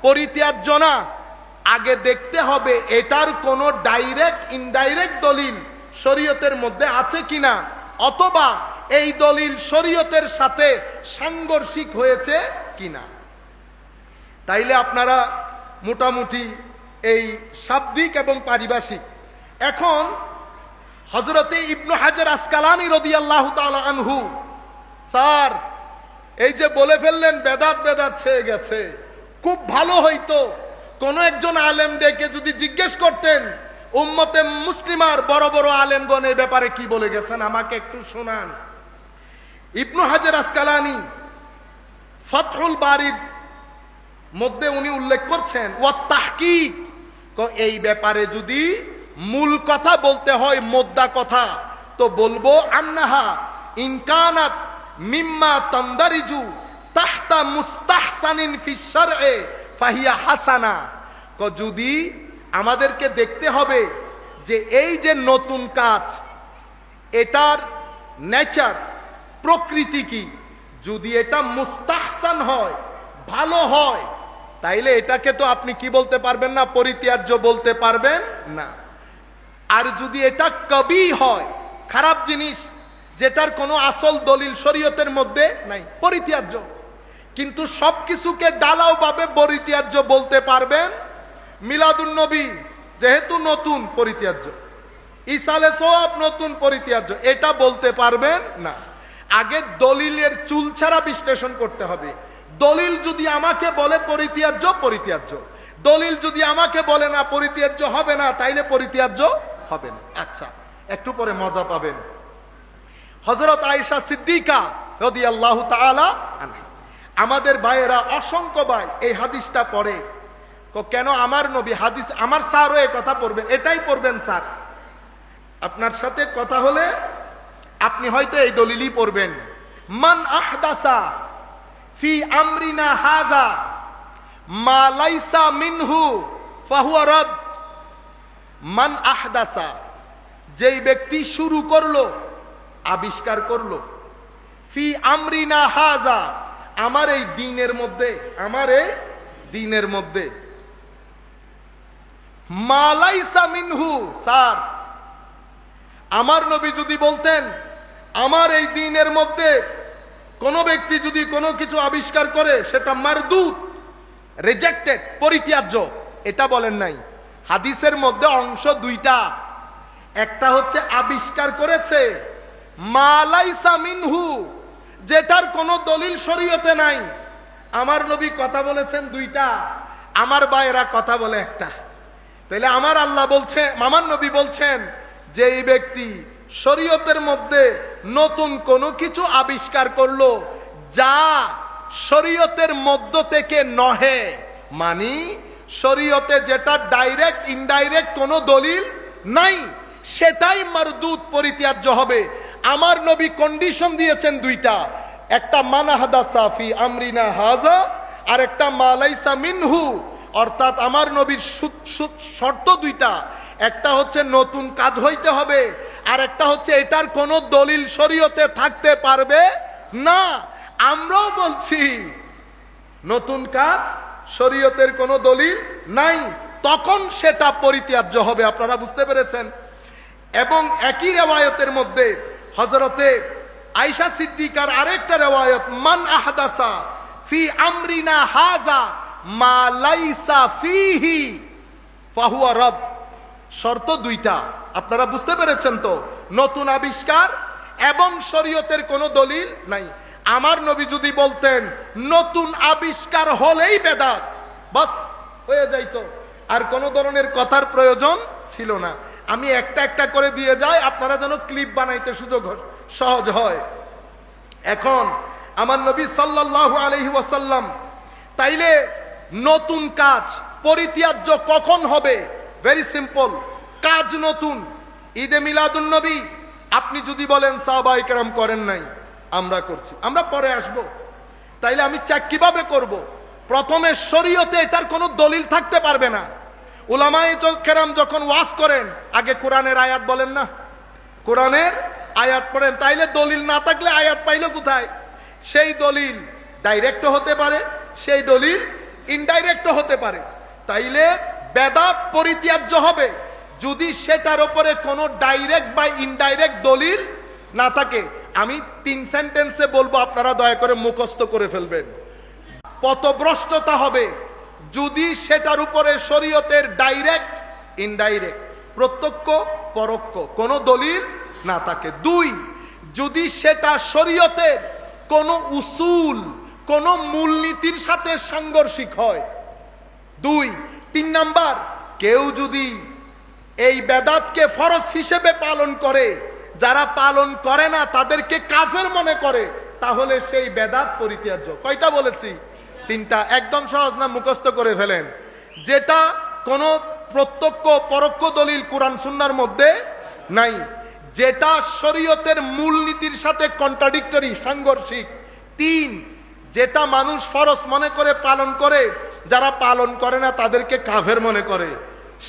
পরিত্যাজ্য না। আগে দেখতে হবে এটার কোনো ডাইরেক্ট ইনডাইরেক্ট দলিল শরীয়তের মধ্যে আছে কিনা, অথবা এই দলিল শরীয়তের সাথে সাংঘর্ষিক হয়েছে কিনা। তাইলে আপনারা মোটামুটি এই শাব্দিক এবং পারিভাষিক। এখন হযরতে ইবনু হাজার আসকালানী রাদিয়াল্লাহু তাআলা আনহু, স্যার এই যে বলে ফেললেন বেদাত বেদাত ছেয়ে গেছে, খুব ভালো হইতো কোন একজন আলেম দেখে যদি জিজ্ঞেস করতেন উম্মতে মুসলিমার বড় বড় আলেমগণ এই ব্যাপারে কি বলে গেছেন, আমাকে একটু শোনান। ইবনু হাজার আসকালানী ফাতহুল বারির মধ্যে উনি উল্লেখ করছেন ওয়া তাহকিক, এই ব্যাপারে যদি মূল কথা বলতে হয়, মোদ্দা কথা, তো বলবো আন্নাহা ইনকানাত মিম্মা তান্দারিজু তাহতা মুস্তাহসানিন ফিশ শারঈ ফাহিয়া হাসানা। যদি আমাদেরকে দেখতে হবে যে এই যে নতুন কাজ, এটার নেচার, প্রকৃতি কি, যদি এটা মুস্তাহসান হয়, ভালো হয়, তাইলে এটাকে তো আপনি কি বলতে পারবেন না, পরিত্যাজ্য বলতে পারবেন না। আর যদি এটা কবি হয়, খারাপ জিনিস, যেটার কোনো আসল দলিল শরীয়তের মধ্যে নাই, পরিত্যাজ্য। কিন্তু সবকিছুকে ডালাও ভাবে পরিত্যাজ্য বলতে পারবেন। মিলাদুন নবী যেহেতু নতুন, পরিত্যাজ্য। ইসালে সোয়াব নতুন, পরিত্যাজ্য, এটা বলতে পারবেন না। আগে দলিলের চুলছাড়া বিশ্লেষণ করতে হবে। দলিল যদি আমাকে বলে পরিত্যাজ্য, পরিত্যাজ্য। দলিল যদি আমাকে বলে না পরিত্যাজ্য হবে না, তাইলে পরিত্যাজ্য হবে না। আচ্ছা, একটু পরে মজা পাবেন। হযরত আয়েশা সিদ্দিকা রাদিয়াল্লাহু তাআলা আনহা, আমাদের ভাইয়েরা, অসংখ্য ভাই এই হাদিসটা পড়ে, কেন আমার নবী হাদিস, আমার স্যারও এই কথা পড়বেন, এটাই পড়বেন স্যার। আপনার সাথে কথা হলে আপনি হয়তো এই দলিলই পড়বেন, মান আহদাসা ফি আমরিনা হাযা মা লাইসা মিনহু ফাহুয়া রাদ। মান আহদাসা, যেই ব্যক্তি শুরু করলো, আবিষ্কার করলো, ফি আমরিনা হাযা, আমার এই দ্বীনের মধ্যে, আমার এই দ্বীনের মধ্যে, মা লাইসা মিনহু। স্যার, আমার নবী যদি বলতেন আমার এই দ্বীনের মধ্যে কোনো ব্যক্তি যদি কোনো কিছু আবিষ্কার করে সেটা মারদুদ, রিজেক্টেড, পরিত্যাজ্য, এটা বলেন নাই। হাদিসের মধ্যে অংশ দুইটা, একটা হচ্ছে আবিষ্কার করেছে, মা লাইসা মিনহু, যেটার কোনো দলিল শরীয়তে নাই। আমার নবী কথা বলেছেন দুইটা, আমার ভাইয়েরা কথা বলে একটা। তাহলে আমার আল্লাহ বলছে, আমার নবী বলছেন যে এই ব্যক্তি শরীয়তের মধ্যে নতুন কোনো কিছু আবিষ্কার করলো যা শরীয়তের মধ্য থেকে নহে, মানে শরীয়তে যেটা ডাইরেক্ট ইনডাইরেক্ট কোনো দলিল নাই, সেটাই মারদুদ, পরিত্যাজ্য হবে। আমার নবী কন্ডিশন দিয়েছেন দুইটা, একটা মানা হাদাসা ফি আমরিনা হাযা, আর একটা মা লাইসা মিনহু। অর্থাৎ আমার নবীর শর্ত দুইটা, একটা হচ্ছে নতুন কাজ হইতে হবে, আর একটা হচ্ছে এটার কোনো দলিল শরীয়তে থাকতে পারবে না। আমরাও বলছি নতুন কাজ, শরীয়তের কোনো দলিল নাই, তখন সেটা পরিত্যাজ্য হবে। আপনারা বুঝতে পেরেছেন? এবং একই রিওয়ায়াতের মধ্যে হযরতে আয়েশা সিদ্দিকার আরেকটা রিওয়ায়াত, মান আহদাসা ফি আমরিনা হাযা মা লাইসা ফিহি ফাহুয়া রাদ। শর্ত দুইটা, আপনারা বুঝতে পেরেছেন তো? নতুন আবিষ্কার এবং শরীয়তের কোনো দলিল নাই। আমার নবী যদি বলতেন নতুন আবিষ্কার হলেই বেদাত, বাস হয়ে যাইতো, আর কোনো ধরনের কথার প্রয়োজন ছিল না। আমি একটা একটা করে দিয়ে যাই, আপনারা যেন ক্লিপ বানাইতে সুযোগ সহজ হয়। এখন আমার নবী সাল্লাল্লাহু আলাইহি ওয়াসাল্লাম, তাইলে নতুন কাজ পরিত্যাজ্য কখন হবে? ভেরি সিম্পল, কাজ নতুন। ঈদে মিলাদুন নবী আপনি যদি বলেন সাহাবায়ে কেরাম করেন নাই, আমরা করছি, আমরা পরে আসব, তাইলে আমি চেক কিভাবে করব? প্রথমে শরীয়তে এটার কোনো দলিল থাকতে পারবে না। উলামায়ে কেরাম যখন ওয়াজ করেন, আগে কোরআনের আয়াত বলেন না, কোরআনের আয়াত পড়েন, তাইলে দলিল না থাকলে আয়াত পাইল কোথায়? সেই দলিল ডাইরেক্ট হতে পারে, সেই দলিল ইনডাইরেক্ট হতে পারে। তাইলে বেদাত পরিত্যাজ্য হবে যদি সেটার উপরে কোনো ডাইরেক্ট বা ইনডাইরেক্ট দলিল না থাকে। আমি 3 সেন্টেন্সে বলবো, আপনারা দয়া করে মুখস্থ করে ফেলবেন। পথভ্রষ্টতা হবে যদি সেটার উপরে শরীয়তের ডাইরেক্ট, ইনডাইরেক্ট, প্রত্যক্ষ, পরোক্ষ কোনো দলিল না থাকে। 2, যদি সেটা শরীয়তের কোনো উসুল, কোনো মূলনীতির সাথে সাংঘর্ষিক হয়। 2, 3 নাম্বার, কেউ যদি এই বেদাতকে ফরজ হিসেবে পালন করে, যারা পালন করে না তাদেরকে কাফের মনে করে, তাহলে সেই বেদাত পরিত্যাজ্য। কয়টা বলেছি? 3টা। একদম সহজ না, মুখস্থ করে ফেলেন। যেটা কোনো প্রত্যক্ষ পরোক্ষ দলিল কোরআন সুন্নাহর মধ্যে নাই, যেটা শরীয়তের মূলনীতির সাথে কন্ট্রাডিক্টরি, সাংঘর্ষিক। 3, যেটা মানুষ ফরজ মনে করে পালন করে, যারা পালন করে না তাদেরকে কাফের মনে করে,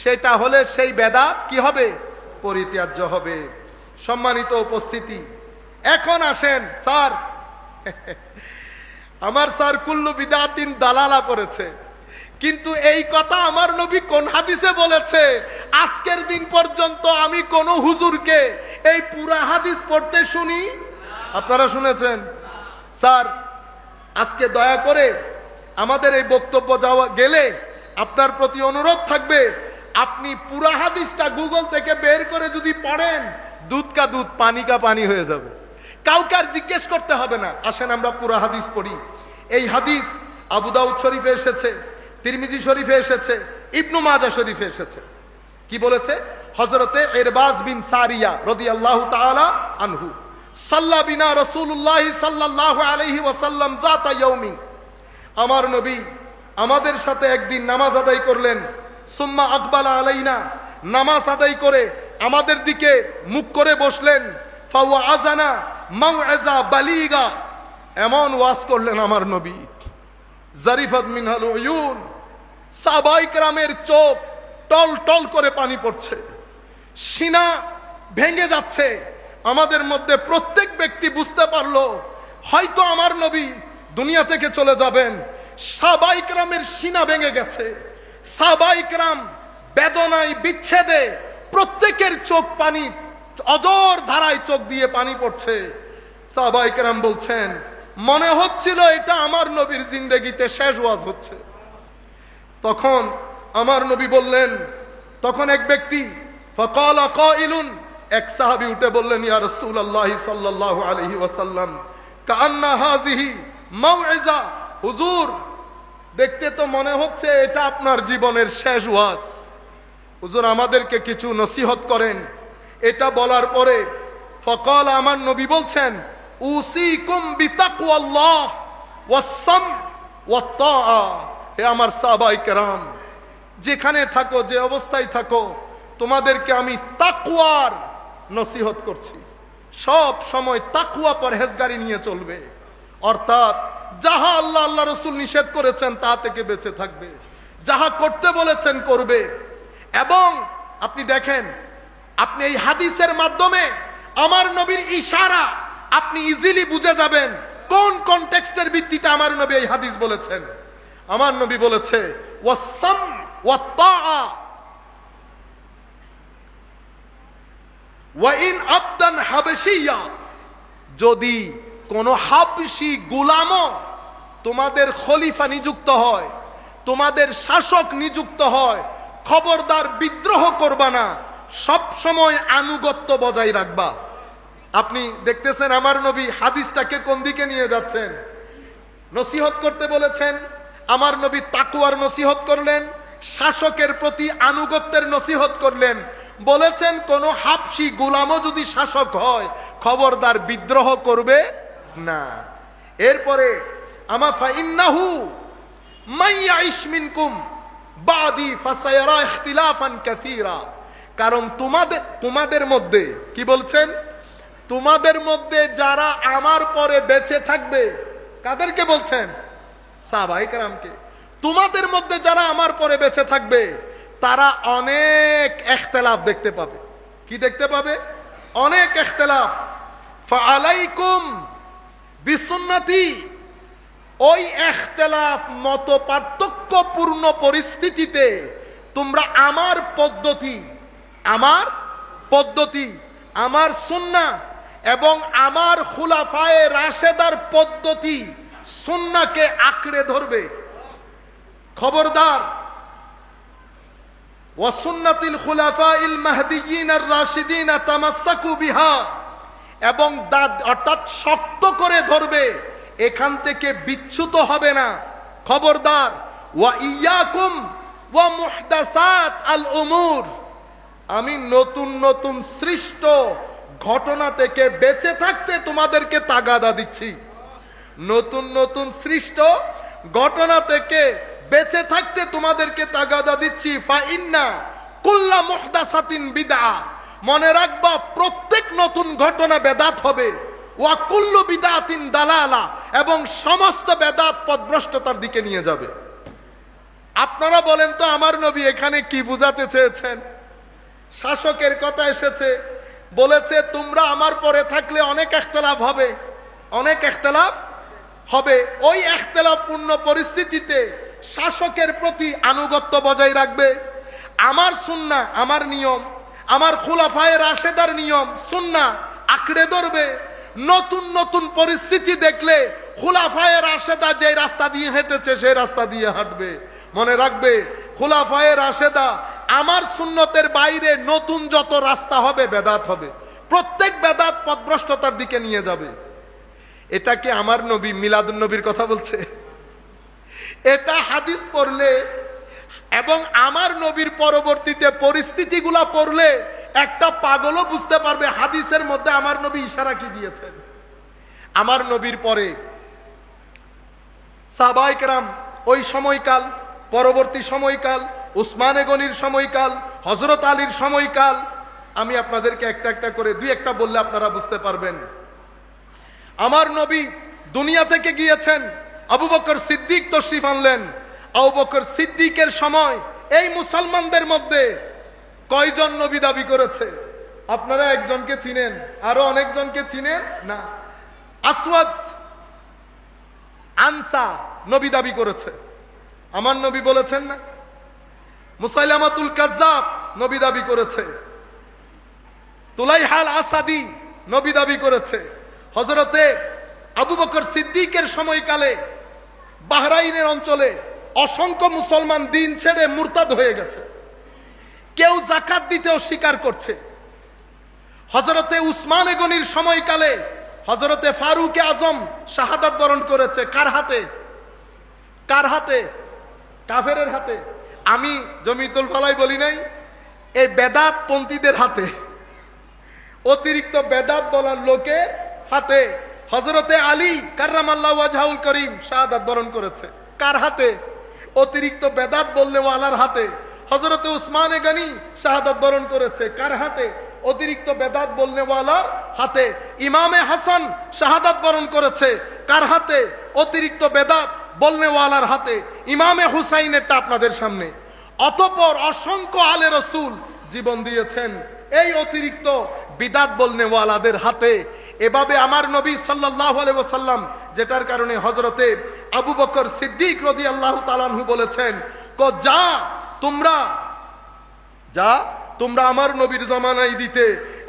সেটা হলে সেই বেদাত কি হবে? পরিত্যাজ্য হবে। সম্মানিত উপস্থিতি, এখন আসেন স্যার, আমার স্যার কুল্লু বিদাতিন দালালা করেছে, কিন্তু এই কথা আমার নবী কোন হাদিসে বলেছে? আজকের দিন পর্যন্ত আমি কোন হুজুরকে এই পুরা হাদিস পড়তে শুনি? আপনারা শুনেছেন? স্যার আজকে দয়া করে আমাদের এই বক্তব্য যাওয়া গেলে আপনার প্রতি অনুরোধ থাকবে, আপনি পুরা হাদিসটা গুগল থেকে বের করে যদি পড়েন, দুধ কা দুধ পানি কা পানি হয়ে যাবে, কাউকে আর জিজ্ঞেস করতে হবে না। আসেন আমরা পুরা হাদিস পড়ি। এই হাদিস আবু দাউদ শরীফে এসেছে, তিরমিজি শরীফে এসেছে, ইবনু মাজাহ শরীফে এসেছে। কি বলেছে? হযরতে ইরবাজ বিন সারিয়া রাদিয়াল্লাহু তাআলা আনহু সাল্লা বিনা রাসূলুল্লাহ সাল্লাল্লাহু আলাইহি ওয়াসাল্লাম যাতা ইয়াউমিন, আমার নবী আমাদের সাথে একদিন নামাজ আদায় করলেন। সুম্মা আকবালা আলাইনা, নামাজ আদায় করে আমাদের দিকে মুখ করে বসলেন। ফাওয়াযানা মাউইযা বালিগা, এমন ওয়াজ করলেন আমার নবী, জারিফাত মিনহাল উয়ুন, সাহাবায়ে কেরামের চোখ টল টল করে পানি পড়ছে, সিনা ভেঙে যাচ্ছে। আমাদের মধ্যে প্রত্যেক ব্যক্তি বুঝতে পারলো হয়তো আমার নবী দুনিয়া থেকে চলে যাবেন। সাহাবায়ে কেরামের সিনা ভেঙে গেছে, সাহাবায়ে কেরাম বেদনায় বিচ্ছেদে প্রত্যেকের চোখ পানি, অজর ধারায় চোখ দিয়ে পানি পড়ছে। সাহাবায়ে কেরাম বলছেন মনে হচ্ছিল এটা আমার নবীর জিন্দেগিতে শেষ ওয়াজ হচ্ছে। তখন আমার নবী বললেন, তখন এক ব্যক্তি, ফাকালা কাইলুন, এক সাহাবী উঠে বললেন, ইয়া রাসূলুল্লাহ সাল্লাল্লাহু আলাইহি ওয়াসাল্লাম কাআন্না হাযিহি মাউইযা, হুজুর দেখতে তো মনে হচ্ছে এটা আপনার জীবনের শেষ ওয়াজ, হুজুর আমাদেরকে কিছু নসিহত করেন। এটা বলার পরে ফকাল, আমার নবী বলছেন, উসিকুম বিতাকওয়াল্লাহ ওয়াসসাম ওয়াত্তাআ, হে আমার সাহাবায়ে কেরাম, যেখানে থাকো, যে অবস্থায় থাকো, তোমাদেরকে আমি তাকওয়ার নসিহত করছি। সব সময় তাকওয়া পরহেজগারি নিয়ে চলবে, অর্থাৎ যাহা আল্লাহ আল্লাহ রাসূল নিষেধ করেছেন তা থেকে বেঁচে থাকবে, যাহা করতে বলেছেন করবে। এবং আপনি দেখেন, আপনি এই হাদিসের মাধ্যমে আমার নবীর ইশারা আপনি ইজিলি বুঝে যাবেন কোন কনটেক্সটের ভিত্তিতে আমার নবী এই হাদিস বলেছেন। আমার নবী বলেছে ওয়াসসাম ওয়াত্তাআ ওয়া ইন আবদান হাবশিয়া, যদি কোন হাবশি গোলামও তোমাদের খলিফা নিযুক্ত হয়, তোমাদের শাসক নিযুক্ত হয়, খবরদার বিদ্রোহ করবা না, সব সময় আনুগত্য বজায় রাখবা। আপনি দেখতেছেন আমার নবী হাদিসটাকে কোন দিকে নিয়ে যাচ্ছেন? নসিহত করতে বলেছেন, আমার নবী তাকওয়ার নসিহত করলেন, শাসকের প্রতি আনুগত্যের নসিহত করলেন, বলেছেন কোন হাবশি গোলামও যদি শাসক হয় খবরদার বিদ্রোহ করবে না। এরপরে আমা ফাইন্নাহু মাইয়াইশ মিনকুম বাদি ফাসায়ারা ইখতিলাফান কাসীরা, কারণ তোমাদের মধ্যে, কি বলছেন? তোমাদের মধ্যে যারা আমার পরে বেঁচে থাকবে, কাদেরকে বলছেন? সাহাবায়ে কেরামকে। তোমাদের মধ্যে যারা আমার পরে বেঁচে থাকবে তারা অনেক ইখতিলাফ দেখতে পাবে। কি দেখতে পাবে? অনেক ইখতিলাফ। ফাআলাইকুম বিসুন্নতি, ওই ইখতিলাফ মত পার্থক্যপূর্ণ পরিস্থিতিতে তোমরা আমার পদ্ধতি, আমার সুন্নাহ এবং আমার খুলাফায়ে রাশেদার পদ্ধতি, সুন্নাহকে আঁকড়ে ধরবে। খবরদার, ওয়া সুন্নাতিল খুলাফাইল মাহদিয়িন আর রাশিদিন তামাসসাকু বিহা, এবং অর্থাৎ শক্ত করে ধরবে, এখান থেকে বিচ্যুত হবে না। খবরদার, ওয়া ইয়াকুম ওয়া মুহদাসাত আল উমুর, আমি নতুন নতুন সৃষ্ট ঘটনা থেকে বেঁচে থাকতে তোমাদেরকে তাগাদা দিচ্ছি। নতুন নতুন সৃষ্ট ঘটনা থেকে বেঁচে থাকতে তোমাদেরকে তাগাদা দিচ্ছি। ফাইন্না কুল্লা মুহদাসাতিন বিদআ, মনে রাখবা প্রত্যেক নতুন ঘটনা বেদাত হবে। ওয়া কুল্লু বিদআতিন দালালা, এবং সমস্ত বেদাত পথভ্রষ্টতার দিকে নিয়ে যাবে। আপনারা বলেন তো আমার নবী এখানে কি বুঝাতে চেয়েছেন? শাসকের কথা এসেছে, বলেছে তোমরা আমার পরে থাকলে অনেক ইখতিলাফ হবে, অনেক ইখতিলাফ হবে। ওই ইখতিলাফপূর্ণ পরিস্থিতিতে শাসকের প্রতি আনুগত্য বজায় রাখবে, আমার সুন্নাহ, আমার নিয়ম, আমার খুলাফায়ে রাশেদার নিয়ম সুন্নাহ আঁকড়ে ধরবে। নতুন নতুন পরিস্থিতি দেখলে খুলাফায়ে রাশেদা যে রাস্তা দিয়ে হেঁটেছে সেই রাস্তা দিয়ে হাঁটবে। মনে রাখবে, খুলাফায়ে রাশেদা আমার সুন্নতের বাইরে নতুন যত রাস্তা হবে বেদাত হবে, প্রত্যেক বেদাত পথভ্রষ্টতার দিকে নিয়ে যাবে। এটাকে আমার নবী মিলাদুন নবীর কথা বলছে? এটা হাদিস পড়লে এবং আমার নবীর পরবর্তীতে পরিস্থিতিগুলা পড়লে একটা পাগলও বুঝতে পারবে হাদিসের মধ্যে আমার নবী ইশারা কি দিয়েছেন। আমার নবীর পরে সাহাবায়ে কেরাম, ওই সময়কাল, পরবর্তী সময়কাল, উসমানে গনির সময়কাল, হযরত আলীর সময়কাল, আমি আপনাদেরকে একটা একটা করে দুই একটা বললে আপনারা বুঝতে পারবেন। আমার নবী দুনিয়া থেকে গিয়েছেন, আবু বকর সিদ্দিক তশরিফ আনলেন। আবু বকর সিদ্দিকের সময় এই মুসলমানদের মধ্যে কয়জন নবী দাবি করেছে? আপনারা একজনকে চিনেন, আরো অনেকজনকে চিনেন না। আসওয়াদ আনসা নবী দাবি করেছে, আমার নবী বলেছেন না? মুসাইলামাতুল কাজ্জাব নবী দাবি করেছে, তুলাইহাল আসাদি নবী দাবি করেছে। হযরতে আবু বকর সিদ্দিকের সময়কালে বাহরাইনের অঞ্চলে অসংখ্য মুসলমান দিন ছেড়ে মুরতাদ হয়ে গেছে, কেউ যাকাত দিতে অস্বীকার করছে। হযরতে উসমানে গনির সময়কালে হযরতে ফারুকে আজম শাহাদাত বরণ করেছে। কার হাতে? কার হাতে? কাফেরের হাতে। আমি জমিতুল ফালাই বলি নাই, এই বেদাত পন্থীদের হাতে, অতিরিক্ত বেদাত বলার লোকের হাতে। হযরতে আলী কাররামাল্লাহু ওয়াজহাউল করিম শাহাদাত বরণ করেছে। কার হাতে? অতিরিক্ত বেদাত বললে ওয়ালার হাতে। হযরতে উসমানে গনি শাহাদাত বরণ করেছে। কার হাতে? অতিরিক্ত বেদাত বললে ওয়ালার হাতে। ইমামে হাসান শাহাদাত বরণ করেছে। কার হাতে? অতিরিক্ত বেদাত বললে ওয়ালার হাতে। ইমামে হুসাইনেরটা আপনাদের সামনে। অতঃপর অসংখ্য আলে রাসূল জীবন দিয়েছেন এই অতিরিক্ত বিদাত বলনে ওয়ালাদের হাতে। এভাবে আমার নবী সাল্লাল্লাহু আলাইহি ওয়াসাল্লাম, যেটার কারণে হযরতে আবু বকর সিদ্দিক রাদিয়াল্লাহু তাআলা আনহু বলেছেন, যা তোমরা আমার নবীর জামানায় দিতে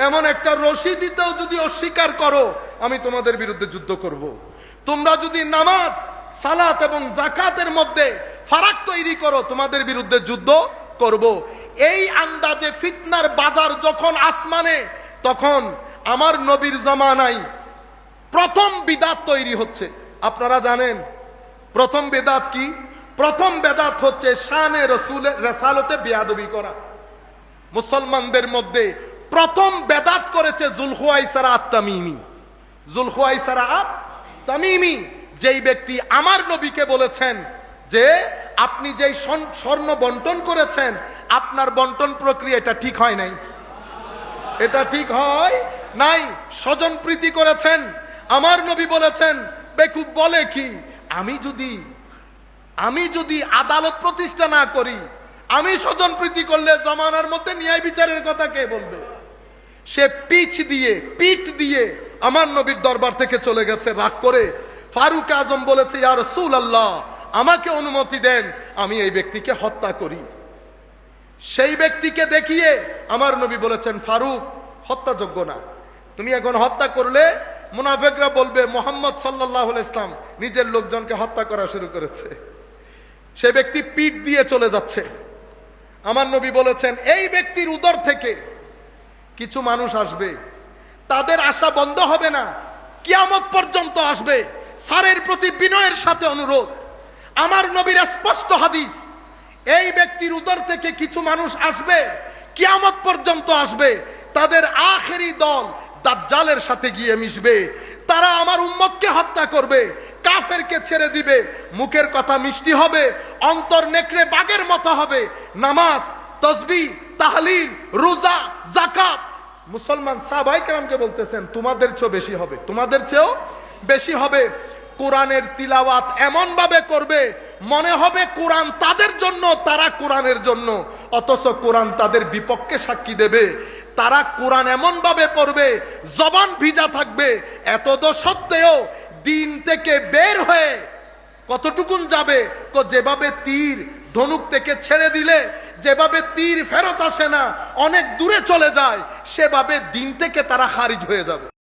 এমন একটা রশি দিতেও যদি অস্বীকার করো, আমি তোমাদের বিরুদ্ধে যুদ্ধ করব। তোমরা যদি নামাজ, সালাত এবং যাকাতের মধ্যে ফারাক তৈরি করো, তোমাদের বিরুদ্ধে যুদ্ধ করব। এই আন্দাজে ফিতনার বাজার যখন আসমানে, তখন আমার নবীর জামানায় প্রথম বিদাত তৈরি হচ্ছে। আপনারা জানেন প্রথম বেদাত কি? প্রথম বেদাত হচ্ছে শানে রাসূলের রিসালাতে বেয়াদবি করা। মুসলমানদের মধ্যে প্রথম বেদাত করেছে যুলখুয়াইসারা আত-তামিমি। যুলখুয়াইসারা আত-তামিমি যেই ব্যক্তি আমার নবীকে বলেছেন যে আপনি যেই স্বর্ণ বন্টন করেছেন, আপনার বন্টন প্রক্রিয়া এটা ঠিক হয় নাই, এটা ঠিক হয় নাই। স্বজন প্রীতি করেছেন। আমার নবী বলেছেন, বেকুব বলে কি, আমি যদি আদালত প্রতিষ্ঠা না করি, আমি স্বজন প্রীতি করলে জামানার মধ্যে ন্যায় বিচারের কথা কে বলবে? সে পিঠ দিয়ে আমার নবীর দরবার থেকে চলে গেছে রাগ করে। ফারুক আজম বলেছে, ইয়া রাসূলুল্লাহ, আমাকে অনুমতি দেন, আমি এই ব্যক্তিকে হত্যা করি। সেই ব্যক্তিকে দেখিয়ে আমার নবী বলেছেন, ফারুক হত্যাযোগ্য না, তুমি এখন হত্যা করলে মুনাফিকরা বলবে মুহাম্মদ সাল্লাল্লাহু আলাইহি ওয়াসাল্লাম নিজের লোকজনকে হত্যা করা শুরু করেছে। সে ব্যক্তি পিঠ দিয়ে চলে যাচ্ছে। আমার নবী বলেছেন, এই ব্যক্তির উদর থেকে কিছু মানুষ আসবে, তাদের আশা বন্ধ হবে না, কিয়ামত পর্যন্ত আসবে। সারের প্রতি বিনয়ের সাথে অনুরোধ, আমার নবীর স্পষ্ট হাদিস, এই ব্যক্তির উদর থেকে কিছু মানুষ আসবে, কিয়ামত পর্যন্ত আসবে, তাদের আখেরি দল দাজ্জালের সাথে গিয়ে মিশবে। তারা আমার উম্মতকে হত্যা করবে, কাফেরকে ছেড়ে দিবে, মুখের কথা মিষ্টি হবে, অন্তর নেকড়ে বাঘের মতো হবে। নামাজ, তাসবিহ, তাহলিল, রোজা, যাকাত, মুসলমান সাহাবায়ে কেরামকে বলতেছেন তোমাদের চেয়েও বেশি হবে, তোমাদের চেয়েও বেশি হবে। কোরআনের তিলাওয়াত এমন ভাবে করবে মনে হবে কোরআন তাদের জন্য, তারা কোরআনের জন্য, অথচ কোরআন তাদের বিপক্ষে সাক্ষী দেবে। তারা কোরআন এমন ভাবে পড়বে জবান ভিজা থাকবে, এত সত্ত্বেও দিন থেকে বের হয়ে কতটুকুন যাবে? তো যেভাবে তীর ধনুক থেকে ছেড়ে দিলে যেভাবে তীর ফেরত আসে না, অনেক দূরে চলে যায়, সেভাবে দিন থেকে তারা খারিজ হয়ে যাবে।